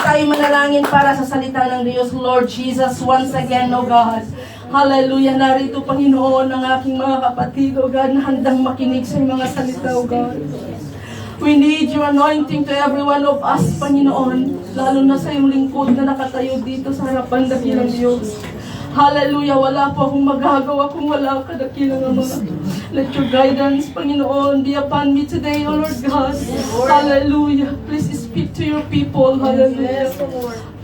tayo manalangin para sa salita ng Diyos. Lord Jesus, once again, O God. Hallelujah. Narito, Panginoon, ang aking mga kapatid, O God, na handang makinig sa mga salita, O God. We need your anointing to every one of us, Panginoon. Lalo na sa iyong lingkod na nakatayo dito sa harapan ng dakilang Diyos. Hallelujah. Wala po akong magagawa kung wala ka, dakilang Ama. Let your guidance, Panginoon, be upon me today, O Lord God. Hallelujah. Please speak to your people. Hallelujah.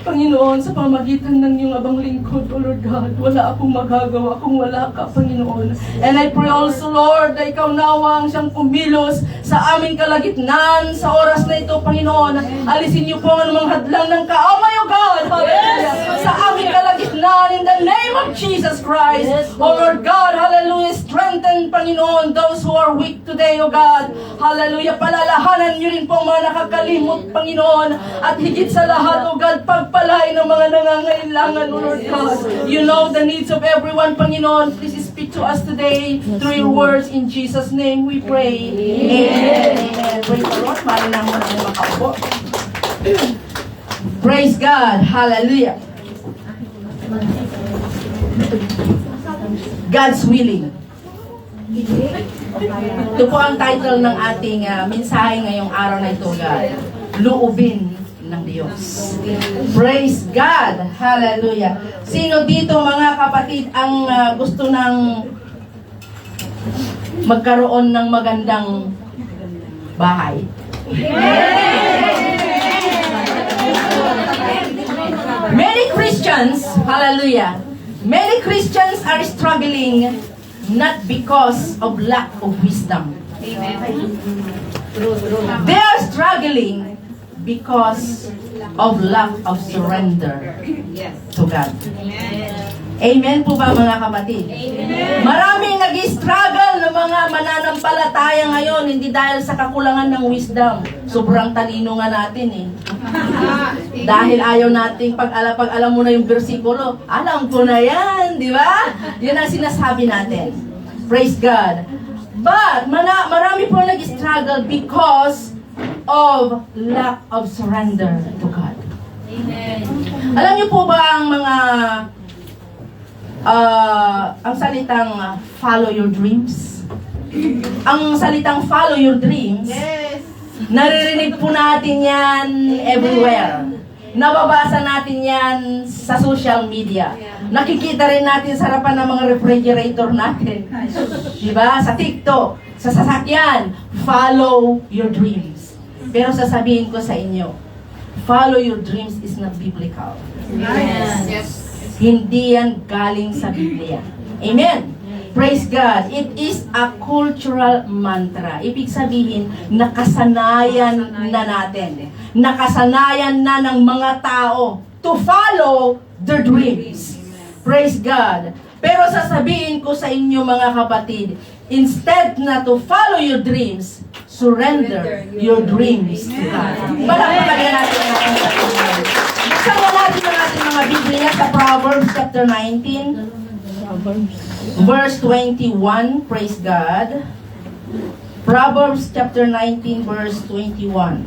Panginoon, sa pamagitan ng iyong abang lingkod, O Lord God, wala akong magagawa kung wala ka, Panginoon. And I pray also, Lord, na ikaw nawang siyang kumilos sa aming kalagitnaan sa oras na ito, Panginoon. Alisin niyo po ang mga hadlang ng kaaway, O God. Hallelujah. Sa aming kalagitnaan, in the name of Jesus Christ. O Lord God, hallelujah. Strengthen, Panginoon, those who are weak today, O God. Hallelujah. Palalahanan niyo rin po ang mga nakakalimot, Panginoon. At higit sa lahat, O God, pagpalain ng mga nangangailangan, O Lord God. You know the needs of everyone, Panginoon. Please speak to us today through your words. In Jesus' name we pray. Amen. Amen. Praise the Lord. Mali na muna ang makaupo. Praise God. Hallelujah. God's willing. Ito po ang title ng ating mensahe ngayong araw na ito, God. Luubin ng Diyos. Praise God. Hallelujah. Sino dito, mga kapatid, ang gusto ng magkaroon ng magandang bahay? Many Christians, hallelujah, many Christians are struggling not because of lack of wisdom. They are struggling because of lack of surrender to God. Amen po ba, mga kapatid? Maraming nag-struggle ng mga mananampalataya ngayon, hindi dahil sa kakulangan ng wisdom. Sobrang talino nga natin eh. Dahil ayaw nating pag alam mo na yung bersikulo, alam ko na yan, di ba? Yan ang sinasabi natin. Praise God. But marami po nag-struggle because of lack of surrender to God. Amen. Alam niyo po ba ang mga ang salitang follow your dreams? Ang salitang follow your dreams, yes, naririnig po natin yan everywhere. Nababasa natin yan sa social media. Nakikita rin natin sa harapan ng mga refrigerator natin. Diba? Sa TikTok, sa sasakyan, follow your dreams. Pero sasabihin ko sa inyo, follow your dreams is not biblical. Yes. Hindi yan galing sa Biblia. Amen. Praise God. It is a cultural mantra. Ibig sabihin, nakasanayan na natin. Nakasanayan na ng mga tao to follow their dreams. Praise God. Pero sasabihin ko sa inyo, mga kapatid, instead na to follow your dreams, surrender your dreams to God. Palakpakan natin ang ating sarili. Buksan mo natin ang ating mga Biblia sa Proverbs chapter 19, verse 21. Praise God. Proverbs chapter 19, verse 21.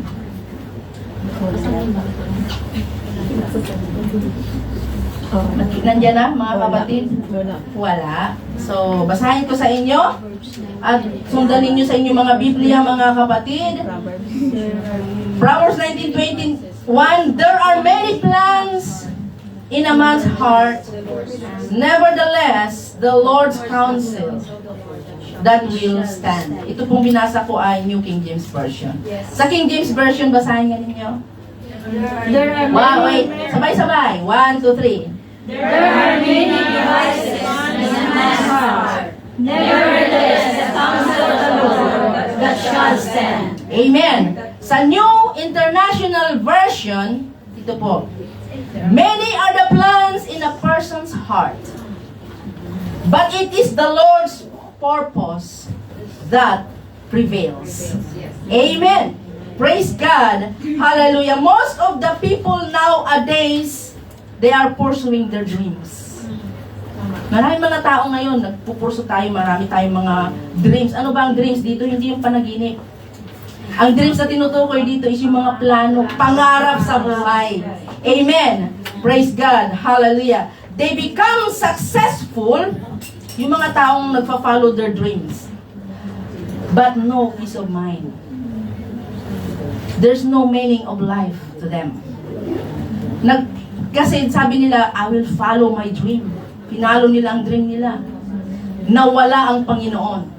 Nandiyan na, mga kapatid? Wala. So, basahin ko sa inyo at sundanin nyo sa inyo mga Biblia, mga kapatid. Proverbs 19:21, there are many plans in a man's heart, nevertheless, the Lord's counsel that will stand. Ito pong binasa ko ay New King James Version. Sa King James Version, basahin nga ninyo. Wait, sabay-sabay. 1, 2, 3. There are many devices in a man's heart, nevertheless the counsel of the Lord that shall stand. Amen. Sa New International Version, ito po, many are the plans in a person's heart, but it is the Lord's purpose that prevails. Amen. Praise God. Hallelujah. Most of the people nowadays, they are pursuing their dreams. Maraming mga tao ngayon, nagpupurso tayo, marami tayong mga dreams. Ano ba ang dreams dito? Hindi yung panaginip. Ang dreams na tinutukoy dito is yung mga plano, pangarap sa buhay. Amen. Praise God. Hallelujah. They become successful, yung mga taong nagfa-follow their dreams. But no peace of mind. There's no meaning of life to them. Kasi sabi nila, I will follow my dream. Pinalo nila ang dream nila. Nawala ang Panginoon.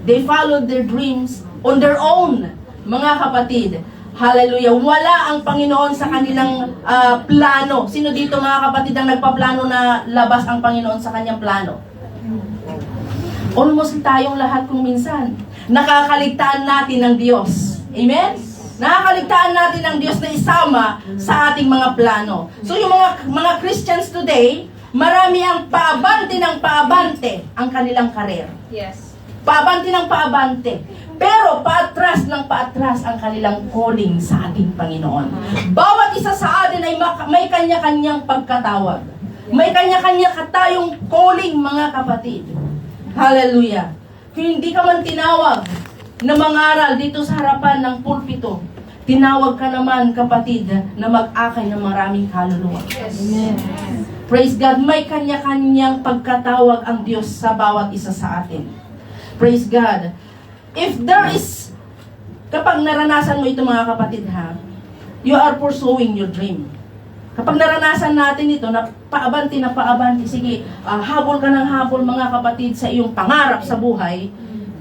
They followed their dreams on their own, mga kapatid. Hallelujah. Wala ang Panginoon sa kanilang plano. Sino dito, mga kapatid, ang nagpaplano na labas ang Panginoon sa kanyang plano? Almost tayong lahat kung minsan. Nakakaligtaan natin ng Diyos. Amen? Nakakaligtaan natin ng Diyos na isama sa ating mga plano. So yung mga Christians today, marami ang paabante ng paabante ang kanilang karir. Yes. Paabante ng paabante. Pero paatras ng paatras ang kanilang calling sa ating Panginoon. Bawat isa sa atin ay may kanya-kanyang pagkatawag. May kanya-kanya tayong calling, mga kapatid. Hallelujah. Kung hindi ka man tinawag na mangaral dito sa harapan ng pulpito, tinawag ka naman, kapatid, na mag-akay ng maraming kaluluwa. Amen. Praise God. May kanya-kanyang pagkatawag ang Diyos sa bawat isa sa atin. Praise God. If there is, kapag naranasan mo ito, mga kapatid, you are pursuing your dream. Kapag naranasan natin ito, na paabante, sige, habol ka ng habol, mga kapatid, sa iyong pangarap sa buhay,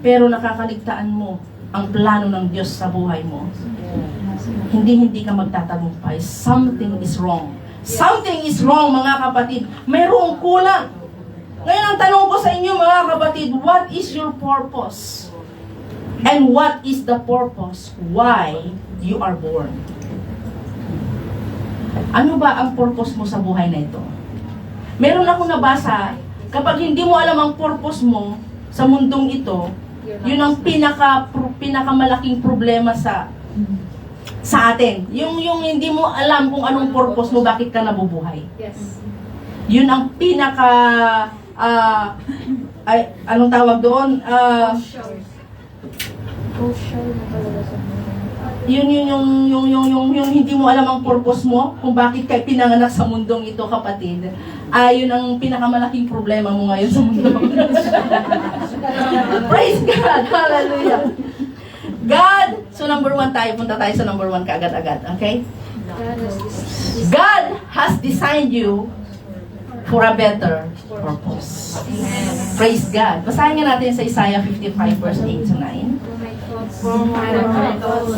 pero nakakaligtaan mo ang plano ng Diyos sa buhay mo. Hindi ka magtatagumpay. Something is wrong. Something is wrong, mga kapatid. Mayroong kulang. Ngayon, ang tanong ko sa inyo, mga kapatid, what is your purpose? And what is the purpose why you are born? Ano ba ang purpose mo sa buhay na ito? Meron akong nabasa, kapag hindi mo alam ang purpose mo sa mundong ito, yun ang pinakamalaking problema sa atin. Yung hindi mo alam kung anong purpose mo, bakit ka nabubuhay. Yes. Yun ang anong tawag doon? Yun yung hindi mo alam ang purpose mo, kung bakit ka pinanganak sa mundong ito, kapatid. Yun ang pinakamalaking problema mo ngayon sa mundo. Praise God! Hallelujah! God, so number 1 tayo, punta tayo sa number 1 kaagad-agad, okay? God has designed you for a better purpose. Praise God. Basahin nga natin sa Isaiah 55 verse 8 to 9.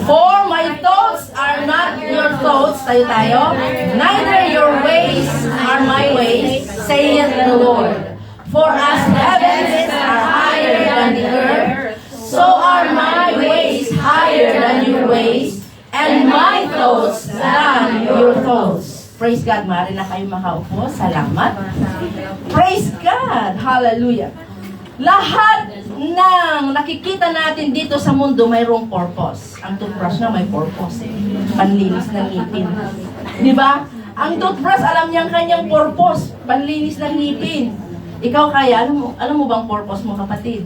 For my thoughts are not your thoughts, tayo, neither your ways are my ways, saith the Lord. For as heavens are higher than the earth, so are my ways higher than your ways, and my thoughts than your thoughts. Praise God. Maaari na kayo makaupo. Salamat. Praise God. Hallelujah. Lahat ng nakikita natin dito sa mundo mayroong purpose. Ang toothbrush na may purpose. Panlinis ng ngipin. Di ba? Ang toothbrush, alam niya ang kanyang purpose. Panlinis ng ngipin. Ikaw kaya, alam mo bang purpose mo, kapatid?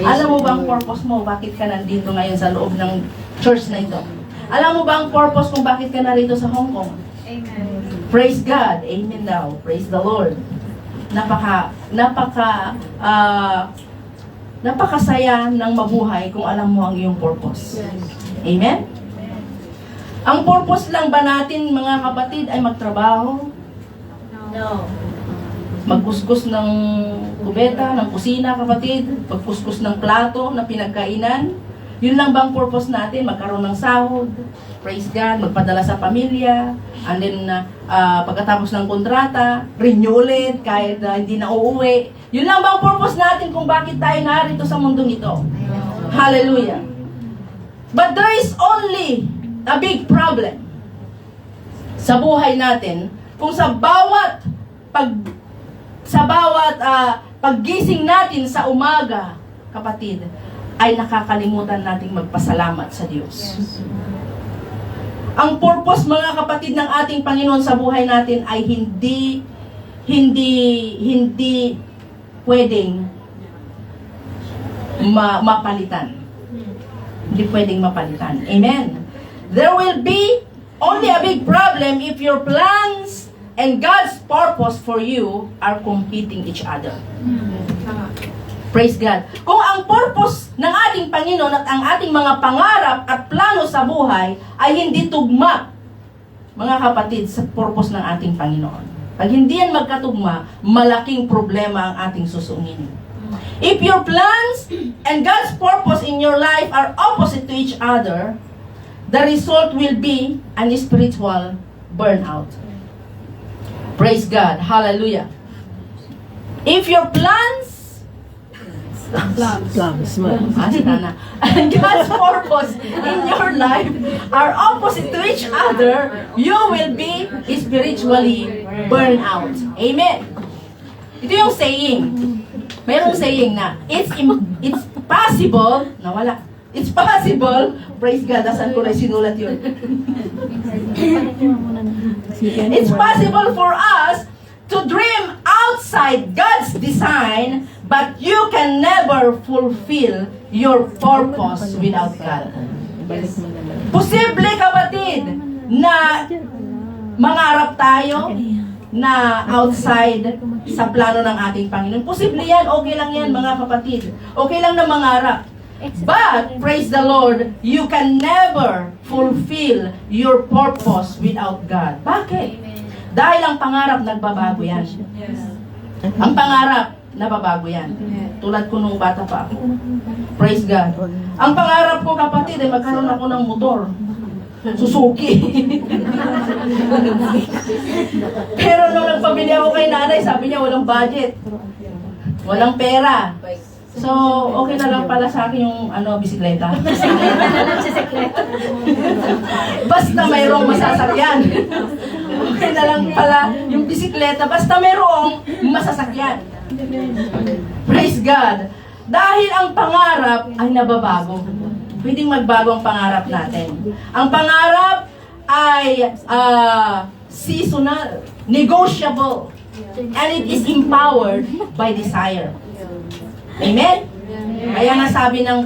Alam mo bang purpose mo? Bakit ka nandito ngayon sa loob ng church na ito? Alam mo bang purpose kung bakit ka narito sa Hong Kong? Amen. Praise God. Amen daw. Praise the Lord. Napakasaya ng mabuhay kung alam mo ang iyong purpose. Amen? Ang purpose lang ba natin, mga kapatid, ay magtrabaho? No. Magkuskus ng kubeta, ng kusina, kapatid? Magkuskus ng plato, na pinagkainan? Yun lang ba ang purpose natin? Magkaroon ng sahod? Praise God, magpadala sa pamilya, and then pagkatapos ng kontrata, renew ulit, kahit hindi na uuwi. Yun lang ba ang purpose natin kung bakit tayo narito sa mundong ito? Hallelujah. But there is only a big problem sa buhay natin kung sa bawat paggising natin sa umaga, kapatid, ay nakakalimutan nating magpasalamat sa Diyos. Ang purpose, mga kapatid, ng ating Panginoon sa buhay natin ay hindi pwedeng mapalitan. Hindi pwedeng mapalitan. Amen. There will be only a big problem if your plans and God's purpose for you are competing each other. Praise God. Kung ang purpose ng ating Panginoon at ang ating mga pangarap at plano sa buhay ay hindi tugma, mga kapatid, sa purpose ng ating Panginoon. Pag hindi yan magkatugma, malaking problema ang ating susungin. If your plans and God's purpose in your life are opposite to each other, the result will be an spiritual burnout. Praise God. Hallelujah. If your plans and God's purpose in your life are opposite to each other, you will be spiritually burned out. Amen. Ito yung saying. Mayroong saying na, it's possible, nawala. It's possible, praise God, asan ko na sinulat yun. It's possible for us to dream outside God's design, but you can never fulfill your purpose without God. Posible, kapatid, na mangarap tayo na outside sa plano ng ating Panginoon. Posible yan, okay lang yan, mga kapatid. Okay lang na mangarap. But, praise the Lord, you can never fulfill your purpose without God. Bakit? Dahil ang pangarap, nagbabago yan. Ang pangarap, nababago yan. Tulad ko nung bata pa ako. Praise God. Ang pangarap ko, kapatid, ay magkaroon ako ng motor. Suzuki. Pero nung nagpabili ako kay nanay, sabi niya walang budget. Walang pera. So, okay na lang pala sa akin yung bisikleta. Basta mayroong masasakyan. Okay na lang pala yung bisikleta. Basta mayroong masasakyan. Praise God. Dahil ang pangarap ay nababago. Pwedeng magbago ang pangarap natin. Ang pangarap ay seasonal, negotiable, and it is empowered by desire. Amen? Kaya nga sabi ng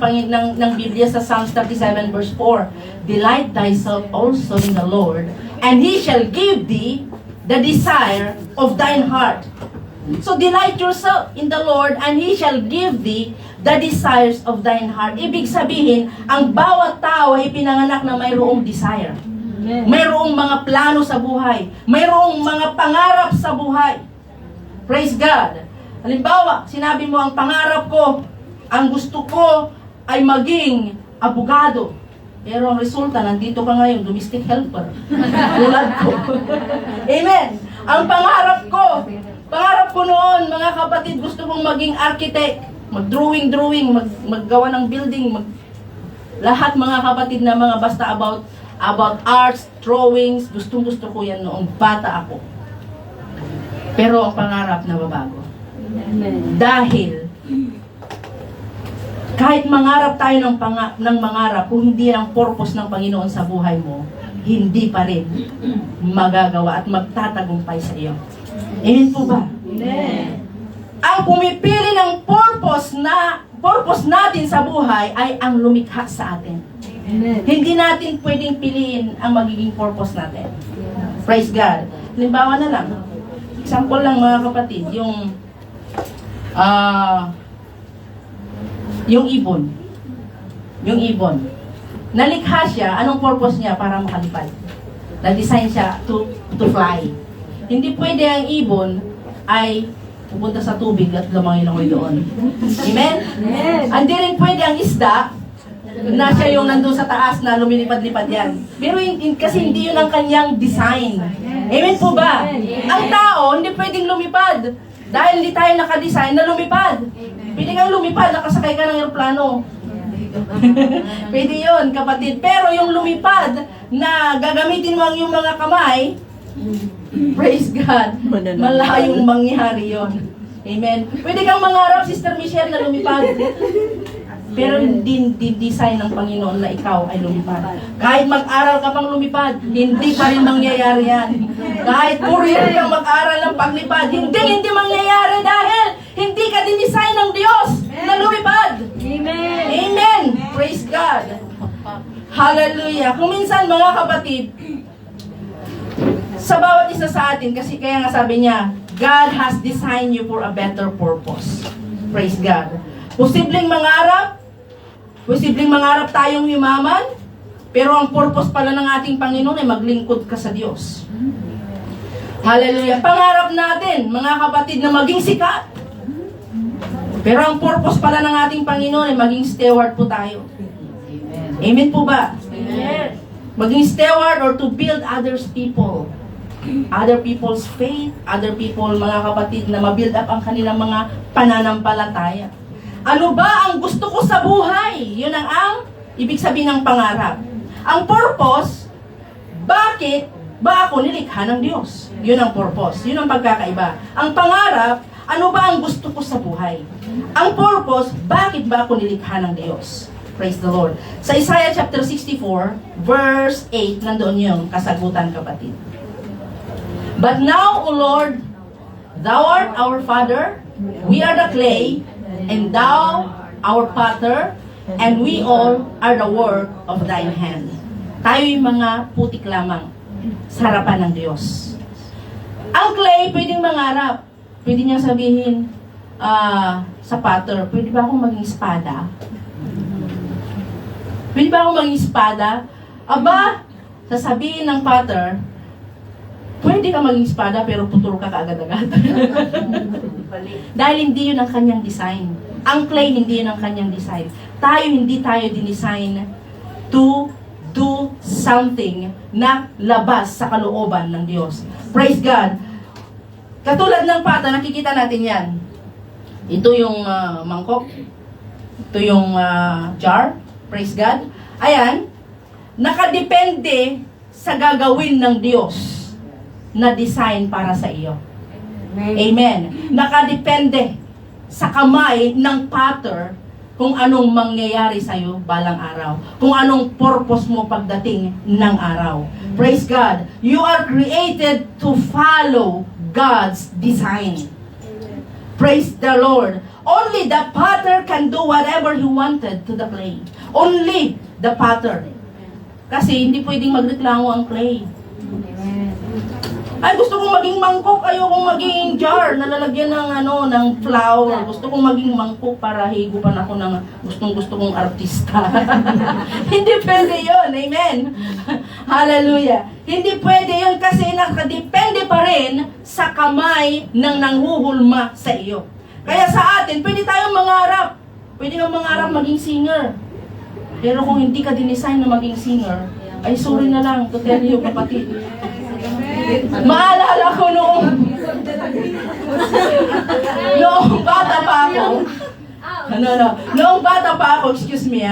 Biblia sa Psalms 37 verse 4, delight thyself also in the Lord, and He shall give thee the desire of thine heart. So delight yourself in the Lord, and He shall give thee the desires of thine heart. Ibig sabihin, ang bawat tao ay pinanganak na mayroong desire. Mayroong mga plano sa buhay. Mayroong mga pangarap sa buhay. Praise God. Halimbawa, sinabi mo ang pangarap ko, ang gusto ko ay maging abogado. Pero ang resulta, nandito ka ngayon, domestic helper. Tulad ko. Amen. Ang pangarap ko noon, mga kapatid, gusto kong maging architect. Mag-drawing, maggawa ng building, lahat mga kapatid na mga basta about arts, drawings, gustong-gusto ko yan noong bata ako. Pero ang pangarap nababago. Dahil kahit mangarap tayo ng mangarap, kung hindi ang purpose ng Panginoon sa buhay mo, hindi pa rin magagawa at magtatagumpay sa iyo. Amen po ba? Amen. Ang pumipili ng purpose natin sa buhay ay ang lumikha sa atin. Amen. Hindi natin pwedeng piliin ang magiging purpose natin. Praise God. Halimbawa na lang. Example lang mga kapatid, yung ibon. Yung ibon. Nalikha siya, anong purpose niya para makalipad? Na-design siya to fly. Hindi pwede ang ibon ay pupunta sa tubig at lumangoy-langoy doon. Amen? Hindi rin pwede ang isda na siya yung nandun sa taas na lumilipad-lipad yan. Pero kasi hindi yun ang kanyang design. Amen po ba? Ang tao, hindi pwedeng lumipad. Dahil hindi tayo nakadesign na lumipad. Pwede kang lumipad, nakasakay ka ng aeroplano. Pwede yun, kapatid. Pero yung lumipad na gagamitin mo ang iyong mga kamay, praise God, malayong mangyari yun. Amen. Pwede kang mangarap, Sister Michelle, na lumipad. Pero hindi design ng Panginoon na ikaw ay lumipad. Kahit mag-aral ka pang lumipad, hindi pa rin mangyayari yan. Kahit career kang mag-aral ng paglipad, hindi mangyayari dahil hindi ka din design ng Diyos na lumipad. Amen. Amen. Praise God. Hallelujah. Kung minsan mga kapatid, sa bawat isa sa atin, kasi kaya nga sabi niya, God has designed you for a better purpose. Praise God. Posibleng mangarap tayong yumaman, pero ang purpose pala ng ating Panginoon ay maglingkod ka sa Diyos. Hallelujah. Pangarap natin, mga kapatid, na maging sikat. Pero ang purpose pala ng ating Panginoon ay maging steward po tayo. Amen po ba? Amen. Maging steward or to build others people. Other people's faith, other people, mga kapatid, na ma-build up ang kanilang mga pananampalataya. Ano ba ang gusto ko sa buhay? Yun ang ibig sabihin ng pangarap. Ang purpose, bakit ba ako nilikha ng Diyos? Yun ang purpose. Yun ang pagkakaiba. Ang pangarap, ano ba ang gusto ko sa buhay? Ang purpose, bakit ba ako nilikha ng Diyos? Praise the Lord. Sa Isaiah chapter 64, verse 8, nandoon yung kasagutan, kapatid. But now, O Lord, Thou art our Father, we are the clay, and Thou our potter, and we all are the work of Thine hand. Tayo'y mga putik lamang sa harapan ng Diyos. Ang clay, pwedeng mangarap. Pwede niya sabihin, sa potter, pwede ba akong maging espada? Pwede ba akong maging espada? Aba, sasabihin ng potter, pwede ka maging espada pero putol ka kaagad-agad. Dahil hindi yun ang kanyang design. Ang clay, hindi yun ang kanyang design. Hindi tayo dinesign to do something na labas sa kalooban ng Diyos. Praise God. Katulad ng pata, nakikita natin yan. Ito yung mangkok. Ito yung jar. Praise God. Ayan. Nakadepende sa gagawin ng Diyos na design para sa iyo. Amen. Nakadepende sa kamay ng potter kung anong mangyayari sa iyo balang araw. Kung anong purpose mo pagdating ng araw. Praise God. You are created to follow God's design. Praise the Lord. Only the potter can do whatever he wanted to the clay. Only the potter. Kasi hindi pwedeng magreklamo ang clay. Ay, gusto kong maging mangkok, ayokong maging jar na lalagyan ng flour. Gusto kong maging mangkok para higupan ako ng gusto kong artista. Hindi pwede yun. Amen. Hallelujah. Hindi pwede yun kasi nakadepende pa rin sa kamay ng nanghuhulma sa iyo. Kaya sa atin, pwede tayong mangarap. Pwede kang mangarap maging singer. Pero kung hindi ka dinesign na maging singer, ay sorry na lang to tell you, kapatid. Maalala ko noong bata pa ako. Noong bata pa ako, excuse me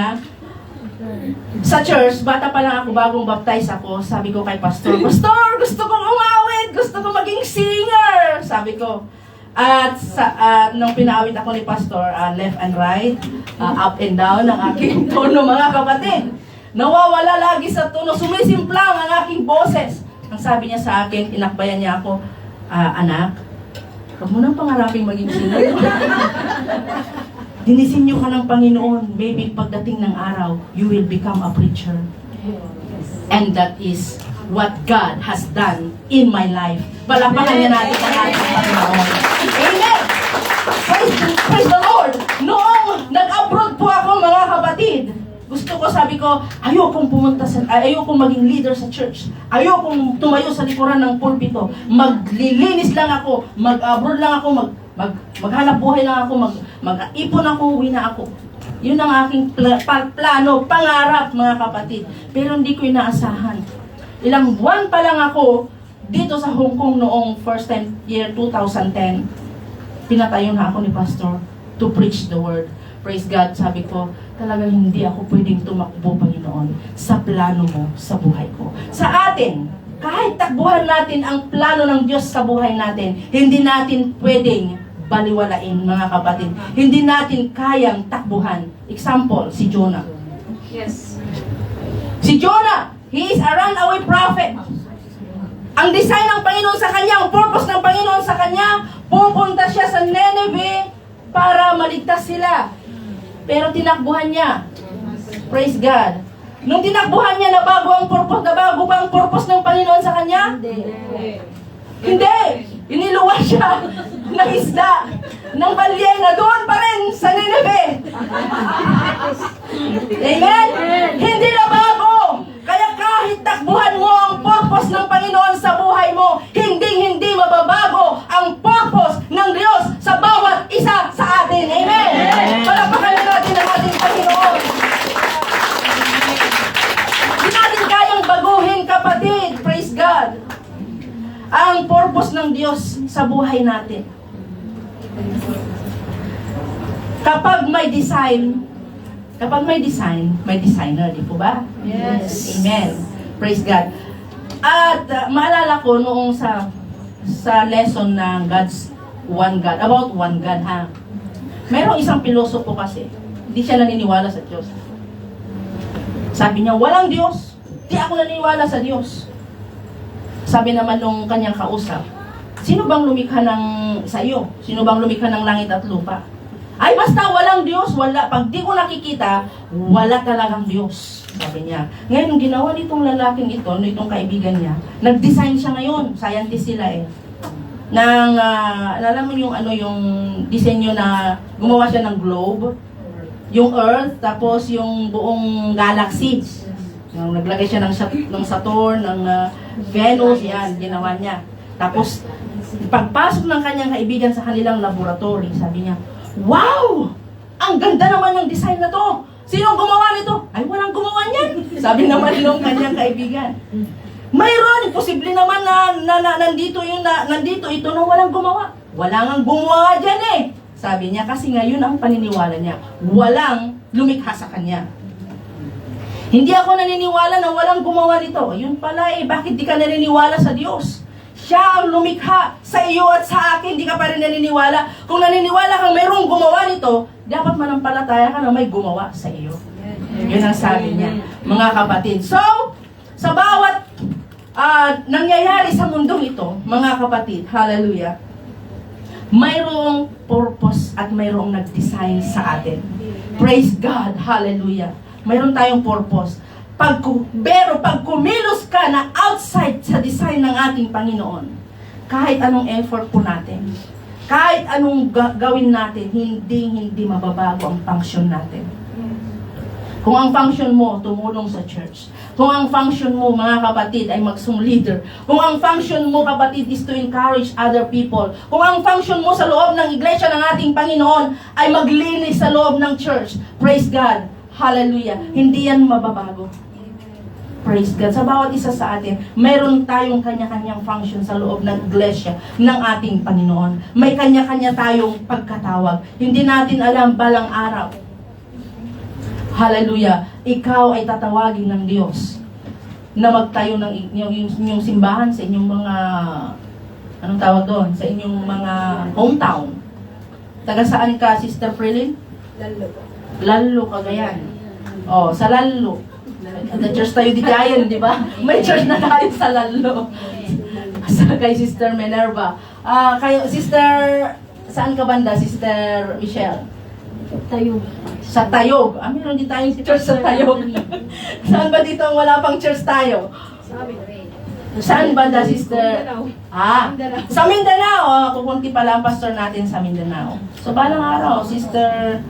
sa church, bata pa lang ako, bagong baptize ako, sabi ko kay pastor, Pastor, gusto kong umawit, gusto kong maging singer, sabi ko. At nung pinawit ako ni pastor, left and right, up and down ang aking tono, mga kapatid. Nawawala lagi sa tono, sumisimplang ang aking boses. Ang sabi niya sa akin, tinakbayan niya ako, anak, huwag mo nang pangaraping maging singer. Dinisinyo ka ng Panginoon, maybe pagdating ng araw, you will become a preacher. And that is what God has done in my life. Palakpakan niya natin ang ating Panginoon. Amen! Praise the Lord! Noong nag-abroad po ako, mga kapatid, gusto ko, sabi ko, ayokong maging leader sa church. Ayokong tumayo sa likuran ng pulpito. Maglilinis lang ako, mag-abroad lang ako, maghanap buhay lang ako, mag-ipon ako, uwi na ako. Yun ang aking plano, pangarap, mga kapatid. Pero hindi ko inaasahan. Ilang buwan pa lang ako dito sa Hong Kong noong first time, year 2010. Pinatayo na ako ni pastor to preach the word. Praise God, sabi ko, talagang hindi ako pwedeng tumakbo, Panginoon, sa plano mo sa buhay ko. Sa atin, kahit takbuhan natin ang plano ng Diyos sa buhay natin, hindi natin pwedeng baliwalain, mga kapatid. Hindi natin kayang takbuhan. Example, si Jonah. Yes. Si Jonah, he is a runaway prophet. Ang design ng Panginoon sa kanya, ang purpose ng Panginoon sa kanya, pupunta siya sa Nineveh para maligtas sila. Pero tinakbuhan niya. Praise God. Nung tinakbuhan niya, nabago ba ang purpose ng Panginoon sa kanya? Hindi! Iniluwa siya ng isda, ng balyena, doon pa rin sa Nineveh. Amen? Hindi na bago. Kaya kahit takbuhan mo ang purpose ng Panginoon sa buhay mo, hindi mababago ang purpose ng Diyos sa bawat isa sa atin. Amen? Palapakan na natin ang ating Panginoon. Hindi natin kayang baguhin, kapatid. Praise God. Ang purpose ng Diyos sa buhay natin. Kapag may design, may designer, di po ba? Yes. Amen. Praise God. At maalala ko noong sa lesson ng God's One God, about One God, ha? Merong isang pilosopo kasi, hindi siya naniniwala sa Diyos. Sabi niya, walang Diyos. Di ako naniniwala sa Diyos. Sabi naman nung kanyang kausap, sino bang lumikha sa iyo? Sino bang lumikha ng langit at lupa? Ay, basta walang Diyos, wala. Pag di ko nakikita, wala talagang Diyos. Sabi niya. Ngayon, yung ginawa nitong lalaking ito, nitong kaibigan niya, nag-design siya ngayon. Scientist sila eh. Alam mo yung disenyo na gumawa siya ng globe, yung Earth, tapos yung buong galaxy. Yung naglagay siya ng Saturn, ng Venus, yan, ginawa niya. Tapos, pagpasok ng kanyang kaibigan sa kanilang laboratory, sabi niya, wow! Ang ganda naman ng design na to! Sinong gumawa nito? Ay, walang gumawa niyan! Sabi naman ng kanyang kaibigan. Mayroon, posible naman na nandito ito na walang gumawa. Wala nang gumawa dyan eh! Sabi niya, kasi ngayon ang paniniwala niya, walang lumikha sa kanya. Hindi ako naniniwala na walang gumawa nito. Yun pala eh, bakit di ka naniniwala sa Diyos? Siya ang lumikha sa iyo at sa akin, di ka pa rin naniniwala. Kung naniniwala kang mayroong gumawa nito, dapat manampalataya ka na may gumawa sa iyo. Yun ang sabi niya, mga kapatid. So, sa bawat nangyayari sa mundong ito, mga kapatid, hallelujah, mayroong purpose at mayroong nag-design sa atin. Praise God, hallelujah. Mayroon tayong purpose. Pero pag kumilos ka na outside sa design ng ating Panginoon, kahit anong effort po natin, kahit anong gawin natin, hindi mababago ang function natin. Kung ang function mo, tumulong sa church. Kung ang function mo, mga kapatid, ay magsung leader. Kung ang function mo, kapatid, is to encourage other people. Kung ang function mo sa loob ng iglesia ng ating Panginoon ay maglinis sa loob ng church. Praise God. Hallelujah. Hindi yan mababago. Praise God. Sa bawat isa sa atin, mayroon tayong kanya-kanyang function sa loob ng iglesia ng ating Panginoon. May kanya-kanya tayong pagkatawag. Hindi natin alam balang araw. Hallelujah. Ikaw ay tatawagin ng Diyos na magtayo ng inyong simbahan sa inyong mga, anong tawag doon? Sa inyong mga hometown. Taga saan ka, Sister Freeling? Lalo, Cagayan. Oh, sa Lalo. At church tayo di Gayan, di ba? May church na tayo sa Lalo. Sa kay Sister Minerva. Kayo, Sister, saan ka banda, Sister Michelle? Tayo. Sa Tayog. Meron din tayong church sa Tayog. Saan ba dito wala pang church tayo? Saan banda, Sister? Sa Mindanao. Kukunti pala ang pastor natin sa Mindanao. So, balang araw, Sister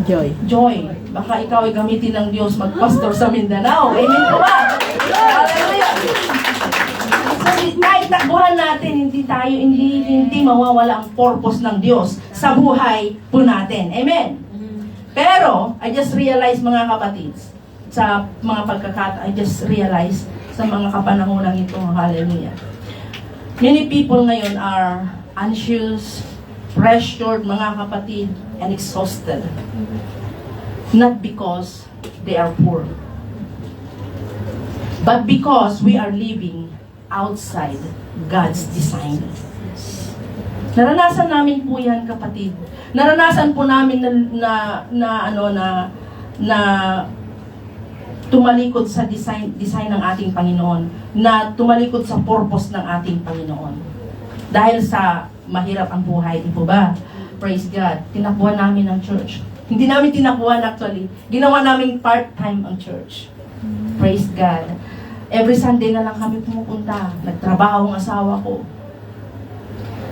Joy, baka ikaw ay gamitin ng Diyos magpastor sa Mindanao. Amen po ba? Hallelujah! So, kahit takbuhan natin, hindi mawawala ang purpose ng Diyos sa buhay po natin. Amen? Pero, I just realized, mga kapatid, sa mga I just realized sa mga kapanahonang ito, hallelujah. Many people ngayon are anxious, pressured, mga kapatid, and exhausted. Not because they are poor, but because we are living outside God's design. Naranasan namin po yan, kapatid. Naranasan po namin na tumalikod sa design ng ating Panginoon, na tumalikod sa purpose ng ating Panginoon. Dahil sa mahirap ang buhay, di po ba? Praise God. Tinakbuhan namin ng church. Hindi namin tinakuhan actually. Ginawa namin part-time ang church. Praise God. Every Sunday na lang kami pumupunta. Nagtrabaho ang asawa ko.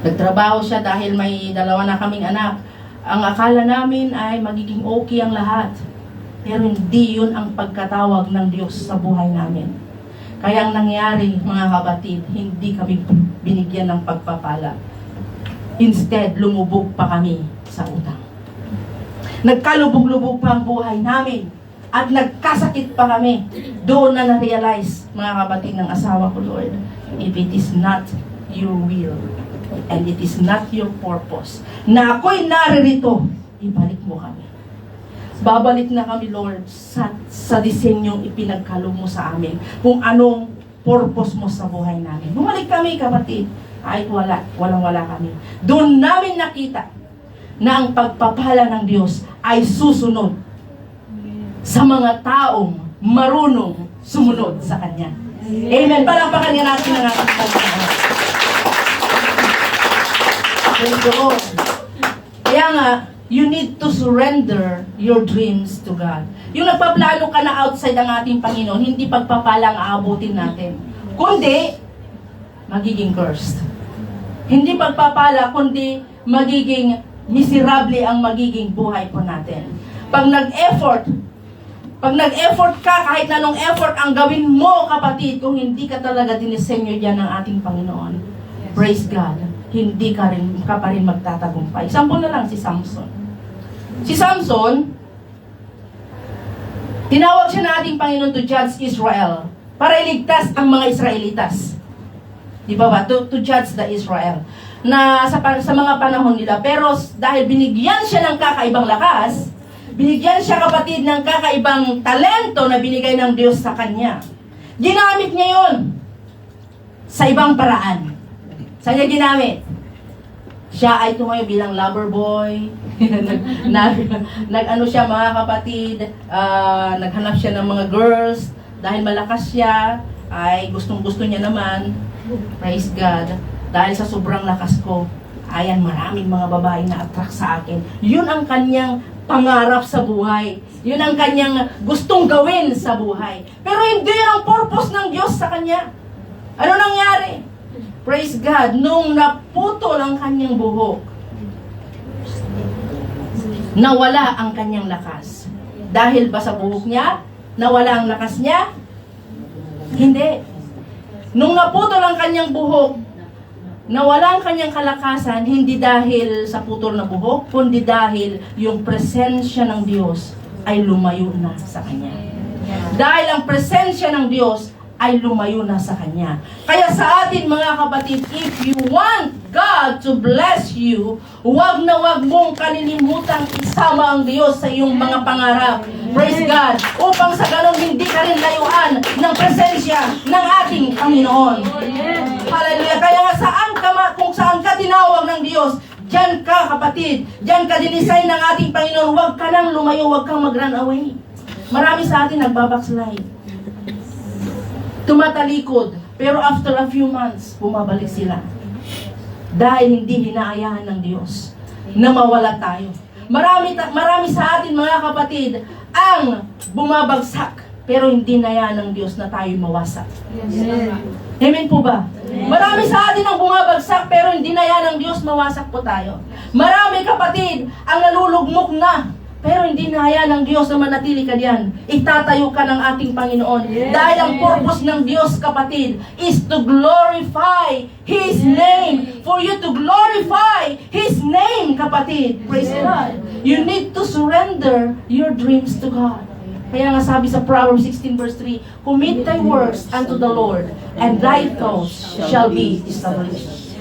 Nagtrabaho siya dahil may dalawa na kaming anak. Ang akala namin ay magiging okay ang lahat. Pero hindi yun ang pagkatawag ng Diyos sa buhay namin. Kaya ang nangyari, mga kapatid, hindi kami binigyan ng pagpapala. Instead, lumubog pa kami sa utang. Nagkalubog-lubog pa ang buhay namin. At nagkasakit pa kami. Doon na na-realize, mga kapatid ng asawa ko, Lord, if it is not your will, and it is not your purpose, na ako'y naririto, ibalik mo kami. Babalik na kami, Lord, sa disenyong ipinagkaloob mo sa amin. Kung anong purpose mo sa buhay namin. Bumalik kami, kapatid. Ay, walang-wala kami. Doon namin nakita na ang pagpapala ng Diyos ay susunod sa mga taong marunong sumunod sa Kanya. Amen. Palampakan nga natin ang ating Panginoon. Praise the Lord. Kaya nga, you need to surrender your dreams to God. Yung nagpaplano ka na outside ang ating Panginoon, hindi pagpapalang aabutin natin. Kundi, magiging cursed. Hindi pagpapala, kundi magiging miserable ang magiging buhay po natin. Pag nag-effort ka, kahit anong effort ang gawin mo, kapatid, kung hindi ka talaga dinisenyo dyan ng ating Panginoon, praise God, hindi ka pa rin magtatagumpay. Sample na lang si Samson. Si Samson, tinawag siya ng ating Panginoon to judge Israel para iligtas ang mga Israelitas. Di ba ba? To judge the Israel. Na sa mga panahon nila. Pero dahil binigyan siya ng kakaibang lakas, binigyan siya, kapatid, ng kakaibang talento na binigay ng Diyos sa kanya. Ginamit niya yun sa ibang paraan. Saan niya ginamit? Siya ay tumayo bilang lover boy. Nag-ano siya, mga kapatid, naghanap siya ng mga girls. Dahil malakas siya, ay gustong-gusto niya naman. Praise God. Dahil sa sobrang lakas ko, ayan, maraming mga babae na attract sa akin. Yun ang kanyang pangarap sa buhay. Yun ang kanyang gustong gawin sa buhay. Pero hindi yun ang purpose ng Diyos sa kanya. Ano nangyari? Praise God, nung naputol ang kanyang buhok, nawala ang kanyang lakas. Dahil ba sa buhok niya? Nawala ang lakas niya? Hindi. Nung naputol ang kanyang buhok, nawala ang kanyang kalakasan, hindi dahil sa putol na buhok, kundi dahil yung presensya ng Diyos ay lumayo na sa kanya. Dahil ang presensya ng Diyos ay lumayo na sa kanya. Kaya sa atin, mga kapatid, if you want God to bless you, huwag na huwag mong kalilimutang isama ang Diyos sa iyong mga pangarap. Praise God! Upang sa ganun hindi ka rin layuan ng presensya ng ating Panginoon. Hallelujah! Kaya nga kung saan ka tinawag ng Diyos, diyan ka, kapatid, diyan ka dinisign ng ating Panginoon. Huwag ka nang lumayo, huwag kang mag-run away. Marami sa atin nagbabackslide. Tumatalikod, pero after a few months, bumabalik sila. Dahil hindi hinaayahan ng Diyos na mawala tayo. Marami sa atin, mga kapatid, ang bumabagsak, pero hindi nayaan ng Diyos na tayo mawasak. Amen po ba? Marami sa atin ang bumabagsak, pero hindi nayaan ng Diyos mawasak po tayo. Marami, kapatid, ang nalulugmok na, pero hindi nahayaan ng Diyos na manatili ka diyan. Itatayo ka ng ating Panginoon. Dahil ang purpose ng Diyos, kapatid, is to glorify His name. For you to glorify His name, kapatid. Praise God. You need to surrender your dreams to God. Kaya nga sabi sa Proverbs 16 verse 3, commit thy works unto the Lord, and thy thoughts shall be established.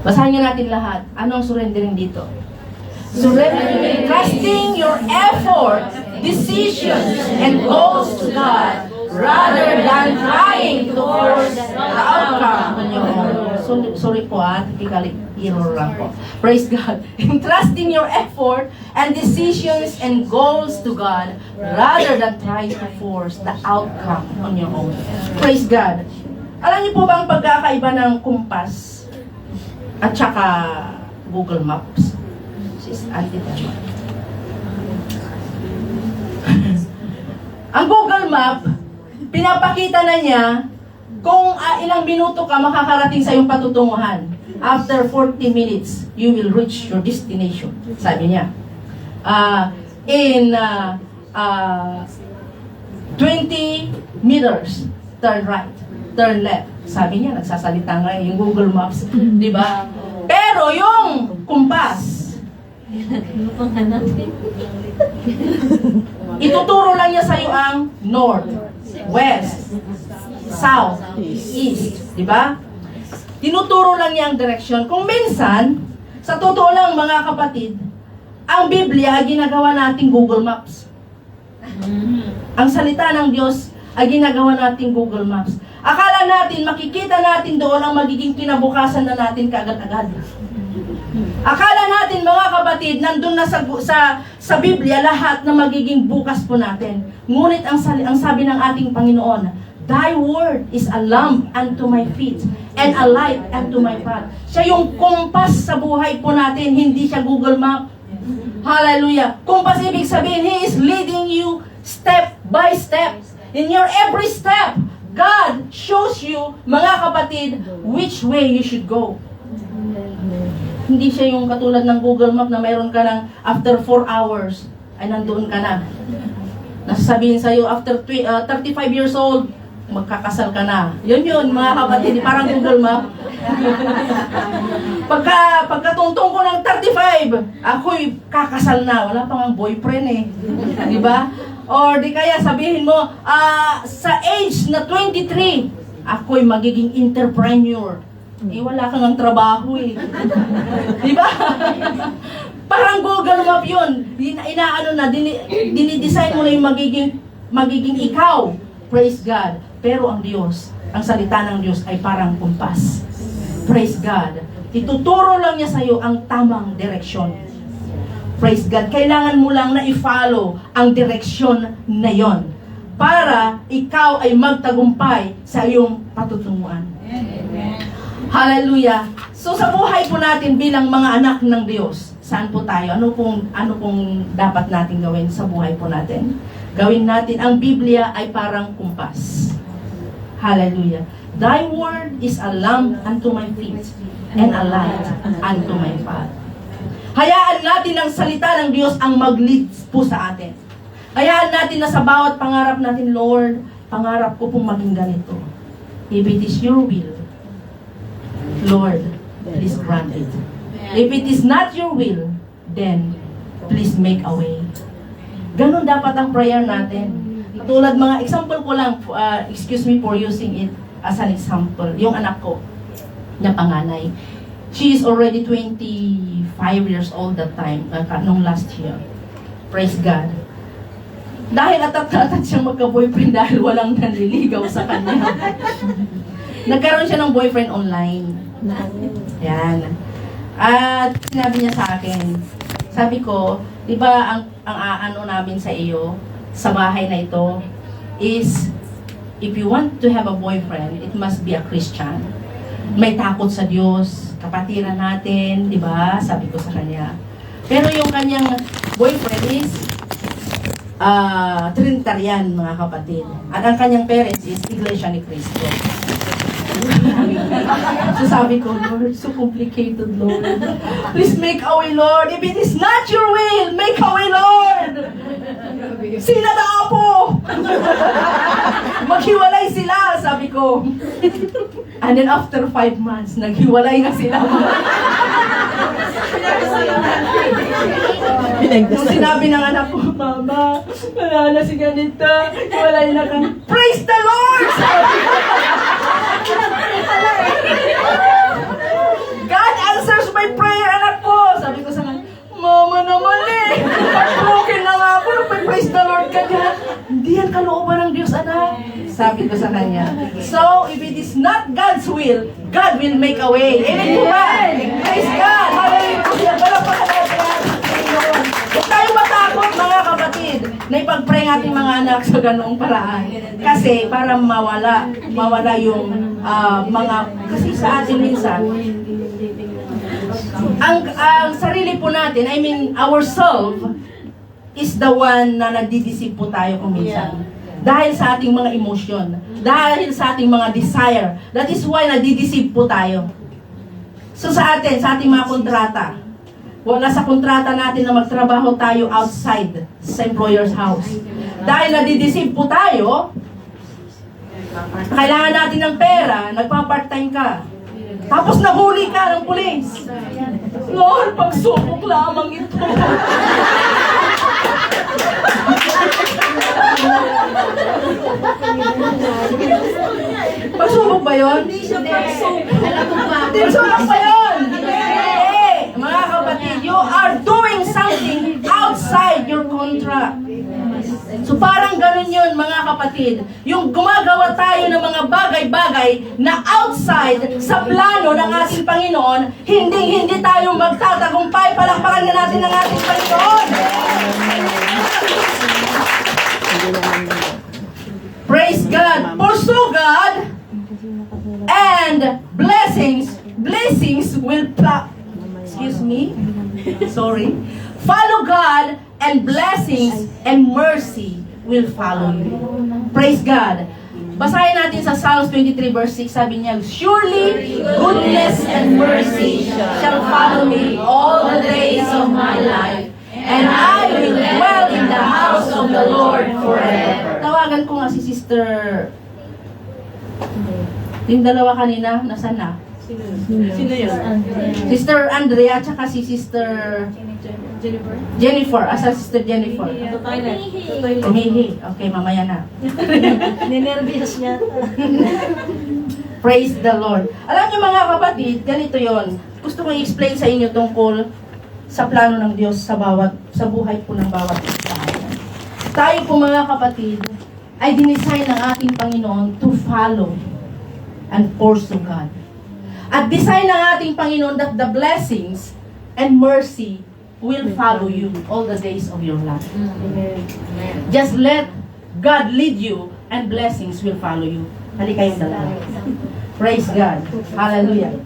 Basahin nga natin lahat. Anong surrendering dito? Surrendering, trusting your effort, decisions, and goals to God, rather than trying to force the outcome on your own. Sorry po typically error lang po. Praise God. Trusting your effort and decisions and goals to God, rather than trying to force the outcome on your own. Praise God. Alam niyo po ba ang pagkakaiba ng kumpas at saka Google Maps? Ang Google Map, pinapakita na niya kung ilang minuto ka makakarating sa iyong patutunguhan. After 40 minutes, you will reach your destination. Sabi niya. In 20 meters, turn right, turn left. Sabi niya, nagsasalita nga yung Google Maps. Di ba? Pero yung kumpas, ituturo lang niya sa iyo ang north, west, south, east. Di ba? Tinuturo lang niya ang direksyon. Kung minsan, sa totoo lang mga kapatid, ang Biblia ay ginagawa nating Google Maps. Ang salita ng Diyos ay ginagawa nating Google Maps. Akala natin, makikita natin doon ang magiging kinabukasan na natin kaagad-agad. Akala natin mga kapatid, nandun na sa Biblia lahat na magiging bukas po natin. Ngunit ang sabi ng ating Panginoon, Thy word is a lamp unto my feet and a light unto my path. Siya yung kumpas sa buhay po natin, hindi siya Google Map. Hallelujah. Kumpas ibig sabihin, He is leading you step by step. In your every step, God shows you, mga kapatid, which way you should go. Hindi siya yung katulad ng Google Map na mayroon ka ng after 4 hours, ay nandoon ka na. Nasasabihin sa'yo, after 35 years old, magkakasal ka na. Yun, mga kapatid, parang Google Map. Pagkatungtong ko ng 35, ako'y kakasal na. Wala pang ang boyfriend eh. Di ba? Or di kaya sabihin mo, sa age na 23, ako'y magiging entrepreneur. Eh, wala kang ang trabaho eh. Di ba? Parang Google Map yun. Dinidesign mo na yung magiging ikaw. Praise God. Pero ang Diyos, ang salita ng Diyos ay parang kumpas. Praise God. Ituturo lang niya sa iyo ang tamang direksyon. Praise God. Kailangan mo lang na i-follow ang direksyon na yon para ikaw ay magtagumpay sa iyong patutunguhan. Hallelujah. So sa buhay po natin bilang mga anak ng Diyos, saan po tayo? Ano pong dapat natin gawin sa buhay po natin? Gawin natin, ang Biblia ay parang kumpas. Hallelujah. Thy word is a lamp unto my feet and a light unto my path. Hayaan natin ang salita ng Diyos ang mag-lead po sa atin. Hayaan natin na sa bawat pangarap natin, Lord, pangarap ko pong maging ganito. If it is your will, Lord, please grant it. If it is not your will, then please make a way. Ganon dapat ang prayer natin. Katulad mga example ko lang, excuse me for using it as an example. Yung anak ko na panganay, she is already 25 years old that time, nung last year. Praise God. Dahil atat-atat siyang magka-boyfriend dahil walang nanliligaw sa kanya. Nagkaroon siya ng boyfriend online. Yan. At sinabi niya sa akin, sabi ko, di ba ang ano namin sa iyo, sa bahay na ito, is, if you want to have a boyfriend, it must be a Christian. May takot sa Diyos, kapatiran natin, di ba? Sabi ko sa kanya. Pero yung kanyang boyfriend is, Trinitarian, mga kapatid. At ang kanyang parents is Iglesia ni Cristo. So sabi ko, Lord, so complicated, Lord. Please make a way, Lord. If it is not your will, make a way, Lord. Sila na po. Maghiwalay sila, sabi ko. And then after 5 months, naghiwalay na sila. Nung sinabi ng anak ko, Mama, wala na si ganito. Hiwalay na kami. Praise the Lord! God answers my prayer, anak ko. Sabi ko sa kanya, Mama naman eh. Broken na nga ako. Praise the Lord ka dyan. Hindi yan kalooban ng Diyos, anak. Sabi ko sa kanya. So, if it is not God's will, God will make a way. Amen po ba? Praise God. Hallelujah. Palakpakan natin. Huwag tayong matakot, mga kapatid, na ipag-pray ng ating mga anak sa ganoong paraan. Kasi para mawala yung kasi sa atin minsan, ang sarili po natin, I mean, ourselves, is the one na nagdidisip po tayo kung minsan. Dahil sa ating mga emosyon. Dahil sa ating mga desire. That is why nadideceive po tayo. So sa atin, sa ating mga kontrata, wala sa kontrata natin na magtrabaho tayo outside sa employer's house. Dahil nadideceive po tayo, kailangan natin ng pera, nagpa-part-time ka. Tapos nahuli ka ng pulis. Lord, pagsubok lamang ito. Pagsubok ba yun? Hindi siya pagsubok. Pagsubok ba yun? Mga kapatid, you are doing something outside your contract. So parang ganun yun, mga kapatid. Yung gumagawa tayo ng mga bagay-bagay na outside sa plano ng ating Panginoon, hindi tayo magtatagumpay. Palakpakan na natin ang ating Panginoon. Praise God. Pursue God and blessings will follow God and blessings and mercy will follow you. Praise God. Basahin natin sa Psalms 23 verse 6, sabi niya, surely goodness and mercy shall follow me all the days of my life, and I will dwell in the house of the Lord forever. Tawagan ko nga si Sister, yung dalawa kanina, nasaan na? Sino yun? Sister Andrea, tsaka si Sister Jennifer. Asa Sister Jennifer? Humihi. Okay, mamaya na. Ninervyos niya. Praise the Lord. Alam niyo mga kapatid, ganito yon. Gusto kong i-explain sa inyo tungkol sa plano ng Diyos sa buhay po ng bawat isa. Tayo po mga kapatid ay dinesign ng ating Panginoon to follow and pursue God. At design ng ating Panginoon that the blessings and mercy will follow you all the days of your life. Just let God lead you and blessings will follow you. Halika kayong dalawa. Praise God. Hallelujah.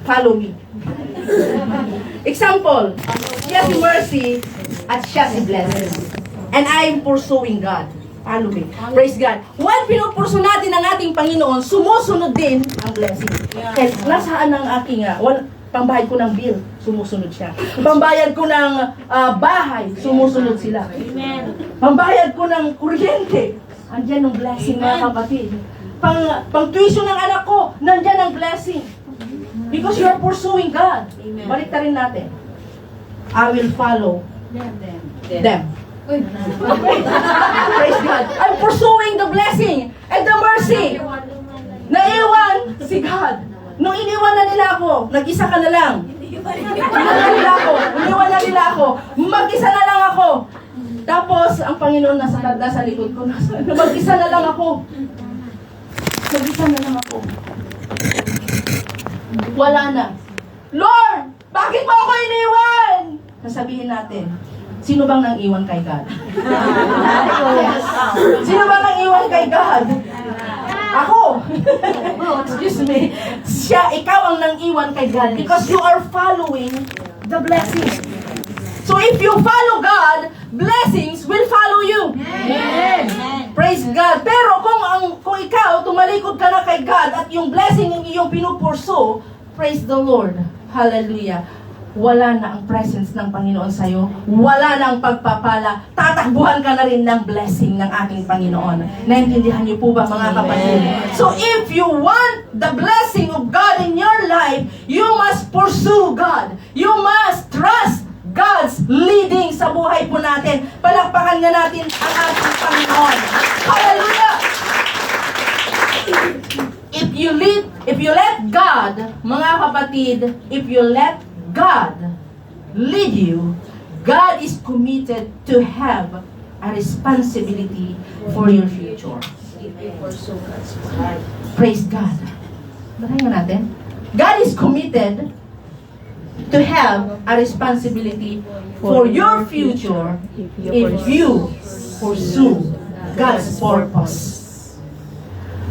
Follow me. Example, siya si mercy at siya si blessing. And I'm pursuing God. Follow me. Praise God. While pinupurso natin ang ating Panginoon, sumusunod din ang blessing. Kaya nasaan ang aking, pambayad ko ng bill, sumusunod siya. Pambayad ko ng bahay, sumusunod sila. Pambayad ko ng kuryente, andyan ang blessing mga kapatid. Pang tuition ng anak ko, nandyan ang blessing. Because you are pursuing God. Balik rin natin. I will follow them. Praise God. I'm pursuing the blessing and the mercy. Naiwan si God. Nung iniwan na nila ako, nag-isa ka na lang. Iniwan na nila ako. Mag-isa na lang ako. Tapos, ang Panginoon nasa likod ko. Mag-isa na lang ako. Mag-isa na lang ako. Wala na. Lord, bakit mo ako iniwan? Sasabihin natin, sino bang nang iwan kay God? Sino bang nang iwan kay God? Ako. Excuse me. Ikaw ang nang iwan kay God because you are following the blessing. So if you follow God, blessings will follow you. Amen. Praise God. Pero kung ikaw tumalikod ka na kay God at yung blessing yung iyong pinupurso, praise the Lord. Hallelujah. Wala na ang presence ng Panginoon sa'yo. Wala na ang pagpapala. Tatakbuhan ka na rin ng blessing ng ating Panginoon. Naintindihan niyo po ba mga kapatid? So if you want the blessing of God in your life, you must pursue God. You must trust God's leading sa buhay po natin. Palakpakan na natin ang ating Panginoon. Hallelujah! If you let God, mga kapatid, if you let God lead you, God is committed to have a responsibility for your future. Praise God. Basahin natin. God is committed to have a responsibility for your future if you pursue God's purpose.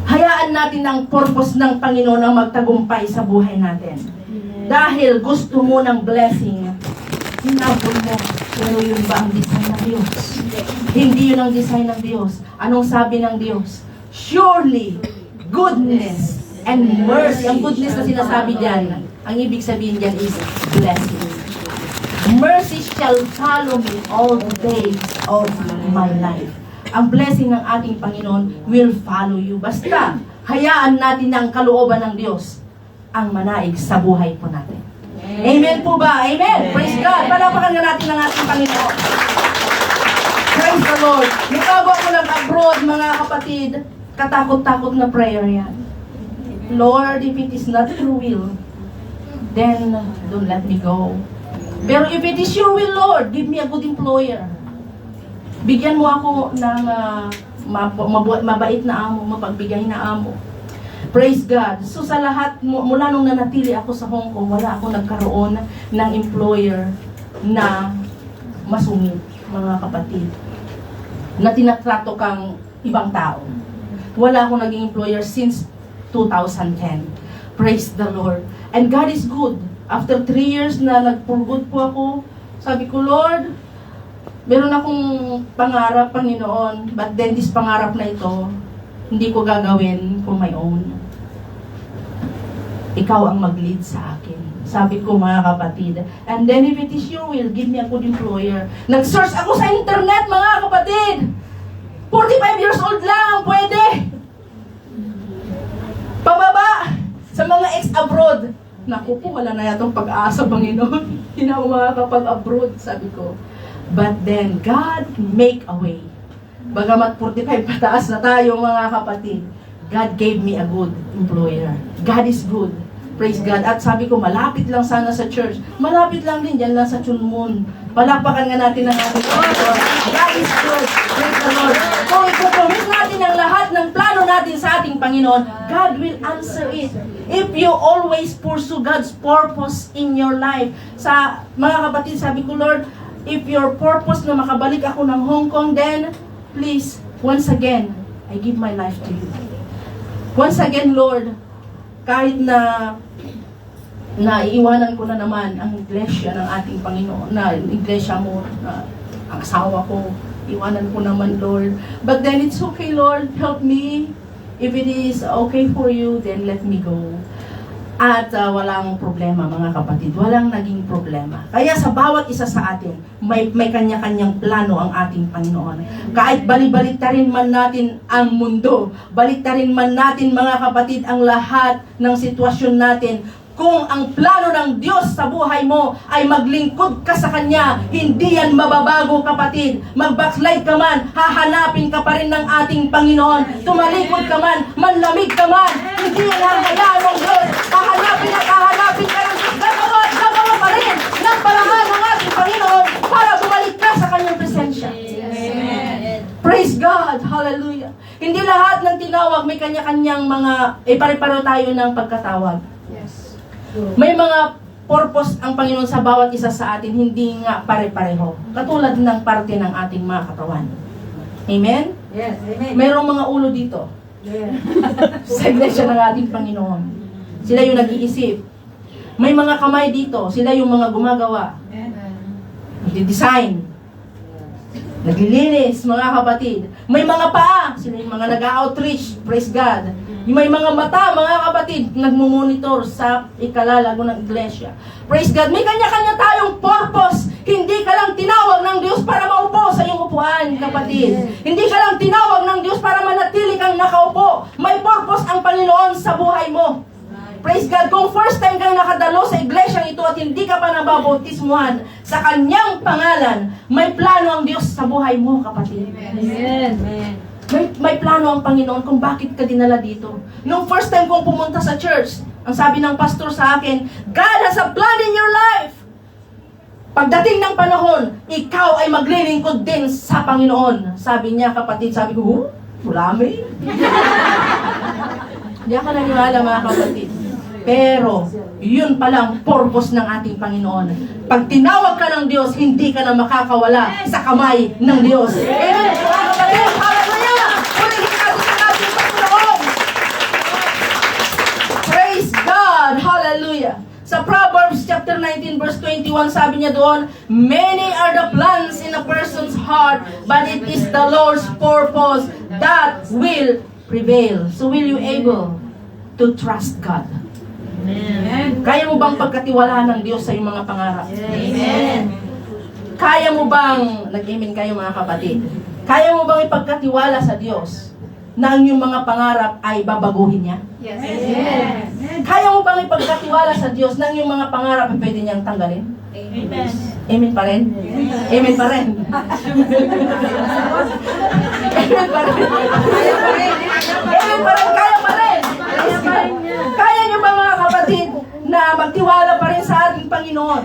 Hayaan natin ang purpose ng Panginoon ang magtagumpay sa buhay natin. Dahil gusto mo ng blessing, hinabol mo, pero yun ba ang design ng Diyos. Hindi yun ang design ng Diyos. Anong sabi ng Diyos? Surely, goodness and mercy. Ang goodness na sinasabi diyan, ang ibig sabihin diyan is blessing. Mercy shall follow me all the days of my life. Ang blessing ng ating Panginoon will follow you. Basta, hayaan natin na ang kalooban ng Diyos ang manaig sa buhay po natin. Amen po ba? Amen! Praise God! Palapakan nga natin ang ating Panginoon. Praise the Lord! Bago ako nag-abroad, mga kapatid, katakot-takot na prayer yan. Lord, if it is not your will, then don't let me go. Pero if it is your will, Lord, give me a good employer. Bigyan mo ako ng mabait na amo, mapagbigay na amo. Praise God. So sa lahat, mula nung nanatili ako sa Hong Kong, wala ako nagkaroon ng employer na masungit, mga kapatid. Na tinatrato kang ibang tao. Wala akong naging employer since 2010. Praise the Lord. And God is good. After 3 years na nagpurgod po ako, sabi ko, Lord, meron akong pangarap, Panginoon, but then this pangarap na ito, hindi ko gagawin for my own. Ikaw ang mag-lead sa akin. Sabi ko, mga kapatid. And then if it is your will, give me a good employer. Nag-search ako sa internet, mga kapatid. 45 years old lang, pwede. Pababa sa mga ex-abroad. Naku po, wala na yatong pag-asa, Panginoon. Hindi na ako makakapag-abroad, sabi ko. But then, God make a way. Bagamat 45 pataas na tayo, mga kapatid, God gave me a good employer. God is good. Praise God. At sabi ko, malapit lang sana sa church. Malapit lang din, dyan lang sa Chunmun. Palakpakan nga natin ang ating Panginoon. God is good. Praise the Lord. Kung ipopromise natin ang lahat ng plano natin sa ating Panginoon, God will answer it. If you always pursue God's purpose in your life. Sa mga kapatid, sabi ko, Lord, if your purpose na makabalik ako ng Hong Kong, then please, once again, I give my life to you. Once again, Lord, kahit na iiwanan ko na naman ang iglesia ng ating Panginoon, na iglesia mo, na ang asawa ko, iwanan ko naman, Lord. But then it's okay, Lord, help me. If it is okay for you, then let me go. At walang problema, mga kapatid. Walang naging problema. Kaya sa bawat isa sa atin, may kanya-kanyang plano ang ating Panginoon. Kahit balibaliktarin man natin ang mundo, baliktarin man natin, mga kapatid, ang lahat ng sitwasyon natin, kung ang plano ng Diyos sa buhay mo ay maglingkod ka sa Kanya, hindi yan mababago, kapatid. Mag-backslide ka man, hahanapin ka pa rin ng ating Panginoon. Tumalikod ka man, manlamig ka man, hindi yan hahayaan ng Diyos. Hahanapin at hahanapin ka ng Diyos. Gagawa pa rin ng paraan ng ating Panginoon para bumalik ka sa Kanyang presensya. Amen. Praise God! Hallelujah! Hindi lahat ng tinawag may kanya-kanyang mga, pare-pareho tayo ng pagkatawag. May mga purpose ang Panginoon sa bawat isa sa atin, hindi nga pare-pareho. Katulad ng parte ng ating mga katawan. Amen? Yes, amen. Mayroong mga ulo dito. Yes. Sa iglesia ng ating Panginoon. Sila yung nag-iisip. May mga kamay dito. Sila yung mga gumagawa. Nag-design. Naglilinis, mga kapatid. May mga paa. Sila yung mga nag-outreach. Praise God. May mga mata, mga kapatid, nagmumonitor sa ikalalago ng iglesia. Praise God. May kanya-kanya tayong purpose. Hindi ka lang tinawag ng Diyos para maupo sa iyong upuan, kapatid. Hindi ka lang tinawag ng Diyos para manatili kang nakaupo. May purpose ang Panginoon sa buhay mo. Praise God. Kung first time kang nakadalo sa iglesyang ito at hindi ka pa nababautismuhan sa Kanyang pangalan, may plano ang Diyos sa buhay mo, kapatid. Amen. Amen. May plano ang Panginoon kung bakit ka dinala dito. Nung first time kong pumunta sa church, ang sabi ng pastor sa akin, God has a plan in your life. Pagdating ng panahon, ikaw ay maglilingkod din sa Panginoon. Sabi niya, kapatid, sabi ko, wala may. Hindi ako naniwala, mga kapatid. Pero, yun palang purpose ng ating Panginoon. Pag tinawag ka ng Diyos, hindi ka na makakawala sa kamay ng Diyos. Amen. Mga kapatid, hallelujah! Purihin natin ang ating Panginoon. Praise God! Hallelujah! Sa Proverbs chapter chapter 19 verse 21, sabi niya doon, many are the plans in a person's heart, but it is the Lord's purpose that will prevail. So will you able to trust God? Amen. Kaya mo bang pagkatiwalaan ng Diyos sa iyong mga pangarap? Amen. Kaya mo bang, nag-amen kayo mga kapatid, kaya mo bang ipagkatiwala sa Diyos na ang iyong mga pangarap ay babaguhin niya? Yes. Amen. Kaya mo bang ipagkatiwala sa Diyos na ang iyong mga pangarap ay pwede niyang tanggalin? Amen. Amen pa rin? Amen pa rin? Amen pa rin? Amen pa rin? Kaya pa rin? Kaya niyo ba mga kapatid na magtiwala pa rin sa ating Panginoon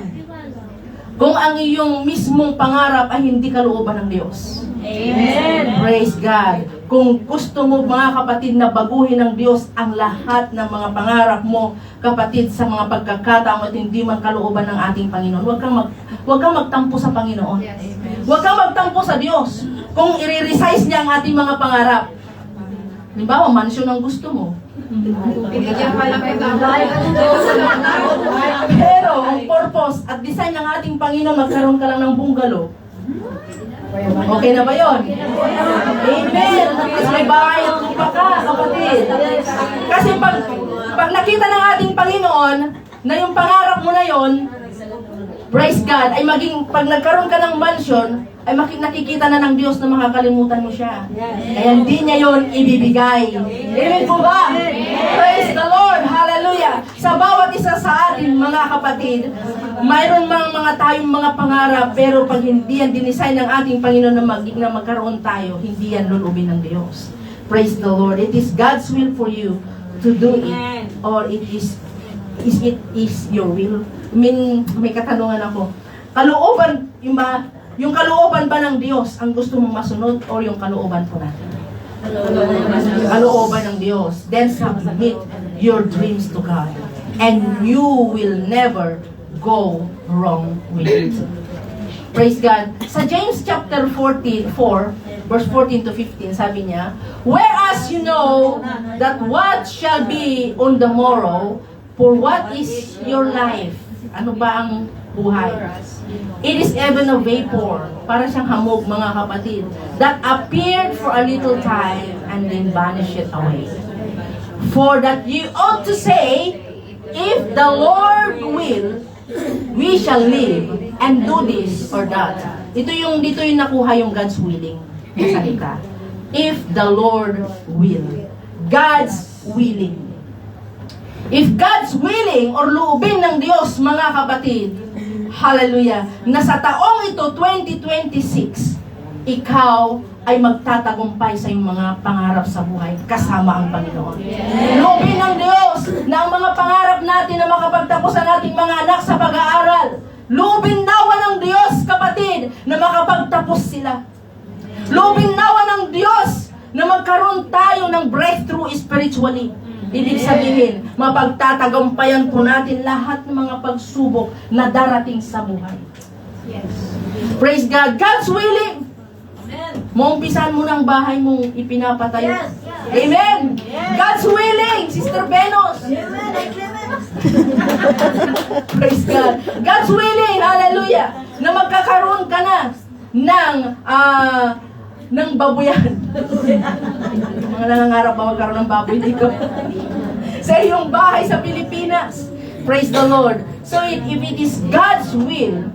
kung ang iyong mismong pangarap ay hindi kalooban ng Diyos? Amen. Praise God. Kung gusto mo mga kapatid na baguhin ng Diyos ang lahat ng mga pangarap mo, kapatid, sa mga pagkakataon at hindi man kalooban ng ating Panginoon, huwag kang magtampo sa Panginoon. Huwag kang magtampo sa Diyos. Kung i-resize niya ang ating mga pangarap, halimbawa, mansyon ang gusto mo. Pero ang purpose at design ng ating Panginoon, magkaroon ka lang ng bungalow. Okay na ba yun? Amen! At least may bahay at lupa ka, kapatid. Kasi pag nakita ng ating Panginoon na yung pangarap mo na yon, praise God, ay maging, pag nagkaroon ka ng mansion, ay nakikita na ng Diyos na makakalimutan mo siya. Kaya hindi niya yon ibibigay. Amen po ba? Praise the Lord! Hallelujah! Sa bawat isa sa atin, mga kapatid, mayroon mga tayong mga pangarap, pero pag hindi yan dinisign ng ating Panginoon na magkaroon tayo, hindi yan lulubin ng Diyos. Praise the Lord! It is God's will for you to do it, or it is your will. I mean, may katanungan ako. Kalooban, yung kalooban ba ng Diyos ang gusto mong masunod, or yung kalooban po natin? Kalooban ng Diyos. Then submit your dreams to God, and you will never go wrong with it. Praise God. Sa James chapter 4, verse 14 to 15, sabi niya, whereas you know that what shall be on the morrow, for what is your life? Ano ba ang buhay? It is even a vapor, para siyang hamog, mga kapatid, that appeared for a little time and then vanisheth away. For that you ought to say, if the Lord will, we shall live and do this or that. Dito yung nakuha yung God's willing na salita. If the Lord will. God's willing. If God's willing or loobin ng Diyos, mga kapatid, hallelujah, na sa taong ito, 2026, ikaw ay magtatagumpay sa iyong mga pangarap sa buhay kasama ang Panginoon. Loobin ng Diyos na ang mga pangarap natin na makapagtapos ang ating mga anak sa pag-aaral. Loobin nawa ng Diyos, kapatid, na makapagtapos sila. Loobin nawa ng Diyos na magkaroon tayo ng breakthrough spiritually. Ibig sabihin, mapagtatagampayan po natin lahat ng mga pagsubok na darating sa buhay. Praise God. God's willing. Maumpisan mo ng bahay mong ipinapatayo. Amen. God's willing, Sister Benos. Praise God. God's willing, hallelujah, na magkakaroon ka na ng baboyan. Mga nangangarap ba magkaroon ng baboy dito? Sa iyong bahay sa Pilipinas. Praise the Lord. So if it is God's will,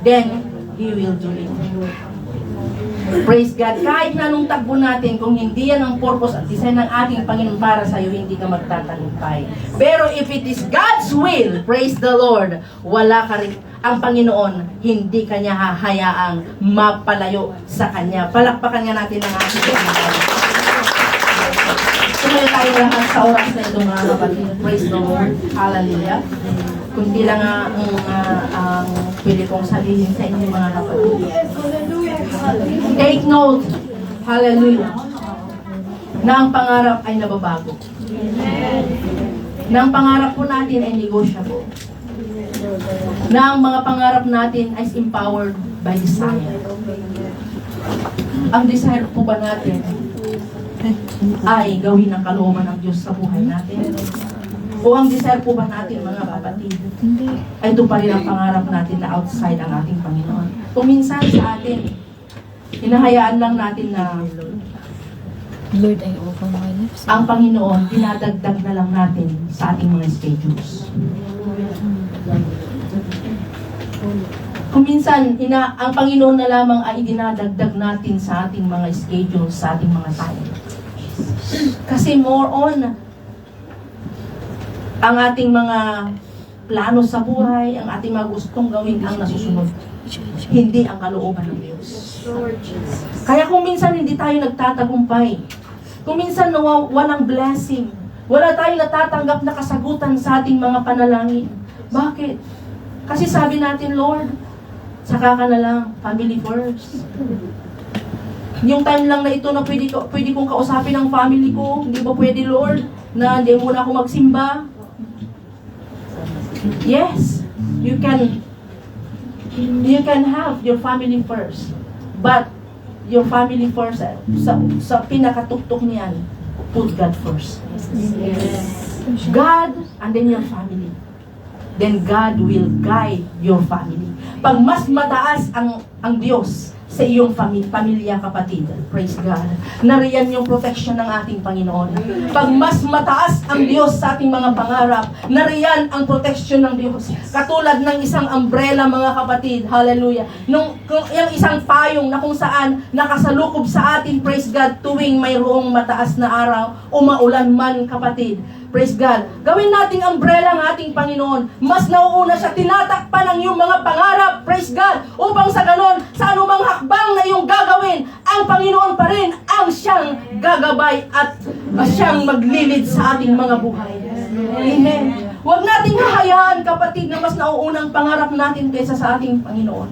then He will do it. Praise God. Kahit na anong takbo natin, kung hindi yan ang purpose at design ng ating Panginoon para sa iyo, hindi ka magtatagumpay. Pero if it is God's will, praise the Lord, wala ka rin. Ang Panginoon, hindi kanya hahayaang mapalayo sa Kanya. Palakpakan nga natin ang ating Panginoon. Tumayo tayo lahat sa oras na ito, mga kapatid. Praise the Lord. Hallelujah. Kundi lang ang pili kong sabihin sa inyo, mga kapatid. Take note, hallelujah, na ang pangarap ay nababago. Na ang pangarap po natin ay negotiable. Na ang mga pangarap natin ay empowered by desire. Ang desire po ba natin ay gawin ang kalooban ng Diyos sa buhay natin? O ang desire po ba natin, mga kapatid, ay ito pa rin ang pangarap natin na outside ang ating Panginoon? Kung minsan sa atin, hinahayaan lang natin na Lord, I open my lips. ang Panginoon, dinadagdag na lang natin sa ating mga schedules. Kung minsan, ang Panginoon na lamang ay dinadagdag natin sa ating mga schedules, sa ating mga time. Kasi more on, ang ating mga plano sa buhay, ang ating mga gustong gawin ang nasusunod. Hindi ang kalooban ng Diyos. Kaya kung minsan hindi tayo nagtatagumpay, kung minsan walang blessing, wala tayong natatanggap na kasagutan sa ating mga panalangin. Bakit? Kasi sabi natin, Lord, saka ka na lang, family first. Yung time lang na ito na pwede kong kausapin ang family ko, hindi ba pwede, Lord, na hindi muna ako magsimba? Yes, you can have your family first, but your family first, sa pinakatuktok niyan, put God first. God and then your family. Then God will guide your family. Pag mas mataas ang Diyos sa iyong pamilya, kapatid, praise God, nariyan yung protection ng ating Panginoon. Pag mas mataas ang Diyos sa ating mga pangarap, nariyan ang protection ng Diyos. Katulad ng isang umbrella, mga kapatid, hallelujah. Yung isang payong na kung saan nakasalukob sa atin, praise God, tuwing mayroong mataas na araw o maulan man, kapatid. Praise God. Gawin nating umbrella ng ating Panginoon. Mas nauuna siya, tinatakpan ang iyong mga pangarap, praise God, upang sa ganon, sa anumang hakbang na iyong gagawin, ang Panginoon pa rin ang siyang gagabay at siyang maglilid sa ating mga buhay. Amen. Huwag nating hahayaan, kapatid, na mas nauunang pangarap natin kaysa sa ating Panginoon.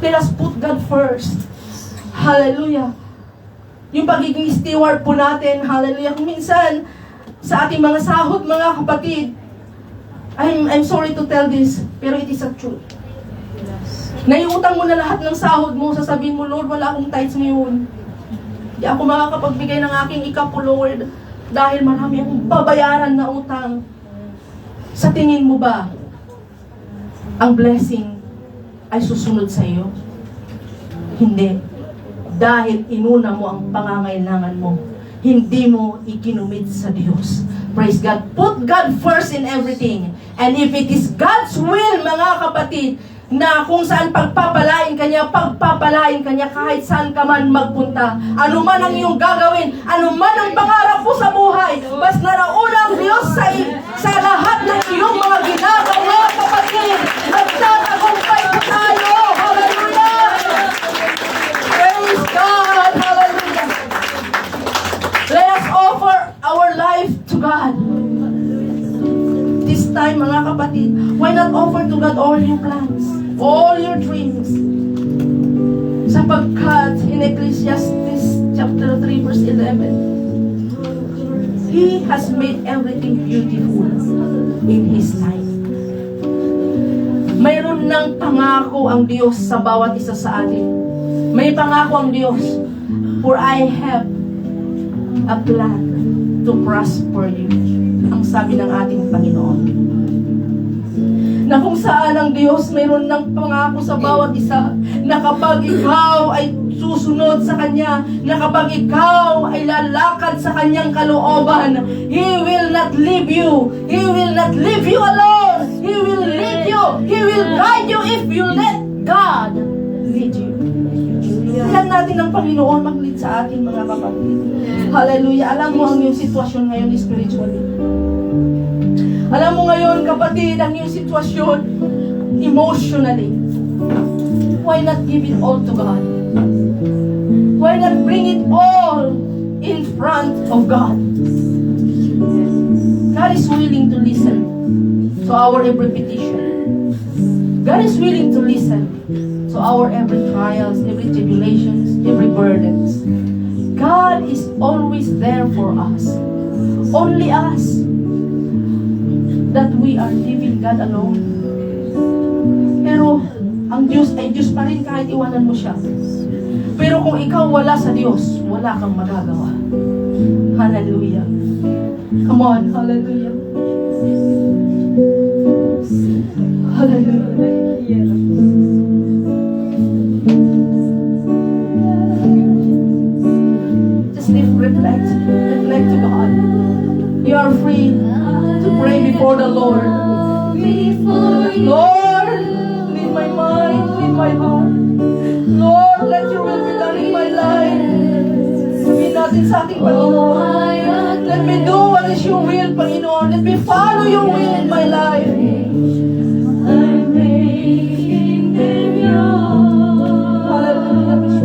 Let us put God first. Hallelujah. Yung pagiging steward po natin, hallelujah. Kung minsan, sa ating mga sahod, mga kapatid, I'm sorry to tell this, pero it is a truth. Naiutang mo na lahat ng sahod mo, sasabihin mo, Lord, wala akong tithes ngayon. Di ako makakapagbigay ng aking ikapo, Lord, dahil marami akong babayaran na utang. Sa tingin mo ba, ang blessing ay susunod sa iyo? Hindi. Dahil inuna mo ang pangangailangan mo. Hindi mo ikinumit sa Diyos. Praise God. Put God first in everything. And if it is God's will, mga kapatid, na kung saan pagpapalain kanya kahit saan ka man magpunta. Ano man ang iyong gagawin, ano man ang pangarap mo sa buhay, basta nauna ang Diyos sa lahat ng iyong mga ginagawa, kapatid. Nagtatagumpay po tayo. Hallelujah! Praise God! Hallelujah! Let us offer our life to God. This time, mga kapatid, why not offer to God all your plans, all your dreams? Sapagkat in Ecclesiastes chapter 3 verse 11, He has made everything beautiful in His time. Mayroon ng pangako ang Diyos sa bawat isa sa atin. May pangako ang Diyos, for I have a plan to prosper you. Ang sabi ng ating Panginoon. Na kung saan ang Diyos mayroon ng pangako sa bawat isa, na kapag ikaw ay susunod sa Kanya, na kapag ikaw ay lalakad sa Kanyang kalooban, He will not leave you. He will not leave you alone. He will lead you. He will guide you if you let God lead you. Kailan natin ang Panginoon mag-lead sa ating mga kapatid. Hallelujah. Alam mo ang iyong sitwasyon ngayon spiritually. Alam mo ngayon, kapatid, ang iyong sitwasyon emotionally. Why not give it all to God? Why not bring it all in front of God? God is willing to listen to our every petition. God is willing to listen to our every trials, every tribulations, every burdens. God is always there for us. Only us. That we are leaving God alone. Pero ang Diyos ay Diyos pa rin kahit iwanan mo siya. Pero kung ikaw wala sa Diyos, wala kang magagawa. Hallelujah. Come on, hallelujah. Just reflect to God. You are free to pray before the Lord. Lord, lead my mind, lead my heart. Lord, let your will be done in my life. Sabihin natin sa ating Panginoon, let me do what is your will, Panginoon. Let me follow your will in my life. Hallelujah.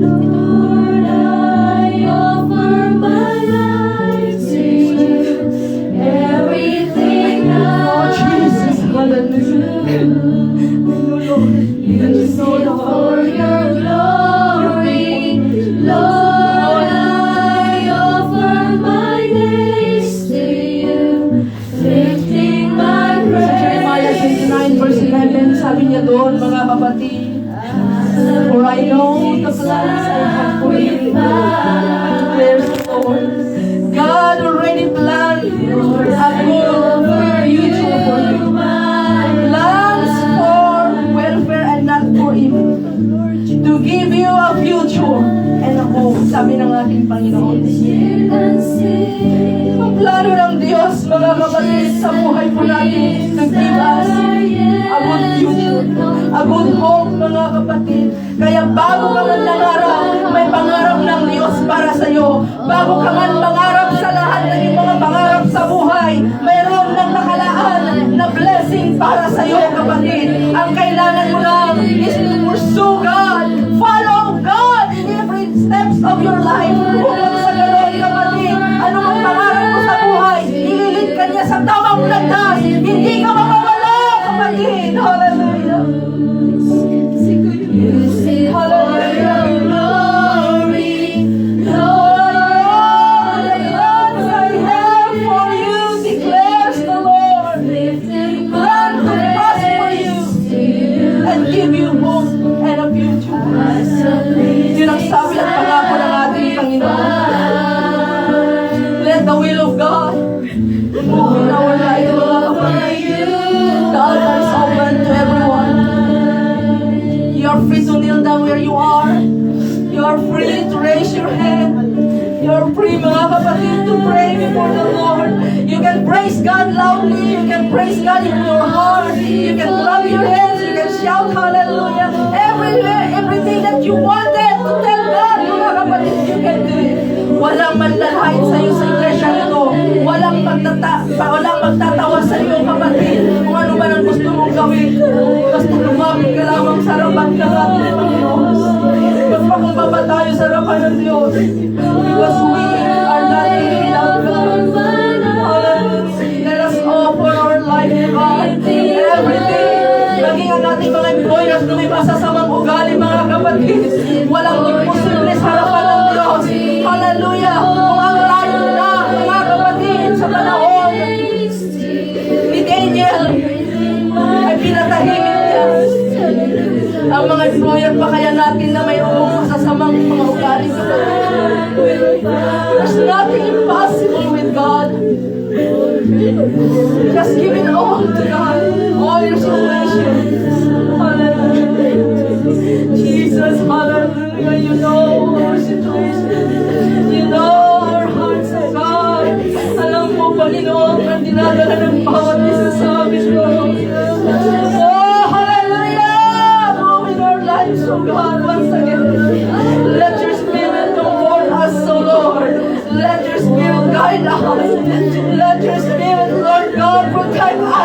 Lord, I offer my life to you. Everything Oh, Jesus. Hallelujah. use it for your glory. Lord, I offer my days to you, lifting my Jeremiah praise. 29 verse 11, sabi niya doon, mga kapatid, for I know the plans I have for you, declares the Lord. God already planned a good future for you. Plans for welfare and not for evil. To give you a future and a hope, sabi ng ating Panginoon. Ang plano ng Diyos, mga kapatid, sa buhay po natin, to give us a good future, a good hope, mga kapatid. Kaya bago ka man nangarap, may pangarap ng Diyos para sa iyo. Bago ka man mangarap sa lahat ng iyong mga pangarap sa buhay, mayroon nang nakalaan na blessing para sa iyo, kapatid. Ang kailangan mo lang is to pursue God, follow God in every steps of your life. Kung sa gano'n, kapatid, ano ang pangarap mo sa buhay, ililid ka niya sa tamang landas. Hindi ka mawawala, kapatid. Hallelujah. Use it for your glory. Lord, the plans I have for you, declares the Lord. Plan to prosper you and give you hope and a future. Yun ang sabi at pangako ng ating Panginoon. Let the will of God move in our life, mga kapatid. The altar is open to everyone. You are free to kneel down where you are. You are free to raise your hand. You are free, mga kapatid, to pray before the Lord. You can praise God loudly. You can praise God in your heart. You can clap your hands. You can shout hallelujah. Everything that you wanted to tell God, mga kapatid, you can do it. Walang manlalait sa iyo sa iglesia nito. Walang magtatawa sa iyo, kapatid. Kung ano man ang gusto mong gawin. Basta lumapit ka lamang sa harapan ng ating Panginoon. Magpakumbaba tayo sa harapan ng Diyos. Because we are nothing without God. Hallelujah. Let us offer our life to God. Everything. Maging ang ating mga employers na may masasamang ugali, mga kapatid. Walang imposible sa harapan ng Diyos. Hallelujah. Kung ang layo na, mga kapatid, sa panahon ni Daniel ay pinatahimik niya. Ang mga employer pa kaya natin na mayroong masasamang mga ugali, kapatid. There's nothing impossible with God. Just give it all to God. All your situation. Hallelujah. Jesus, hallelujah. You know our situation. You know our hearts, oh God. Alam mo, Panginoon, ang dinadala ng bawat isa sa amin, Lord. Oh, hallelujah. Move in our lives, oh God, once again. Let your spirit comfort us, oh Lord. Let your spirit guide us. Let your spirit, Lord God, protect us.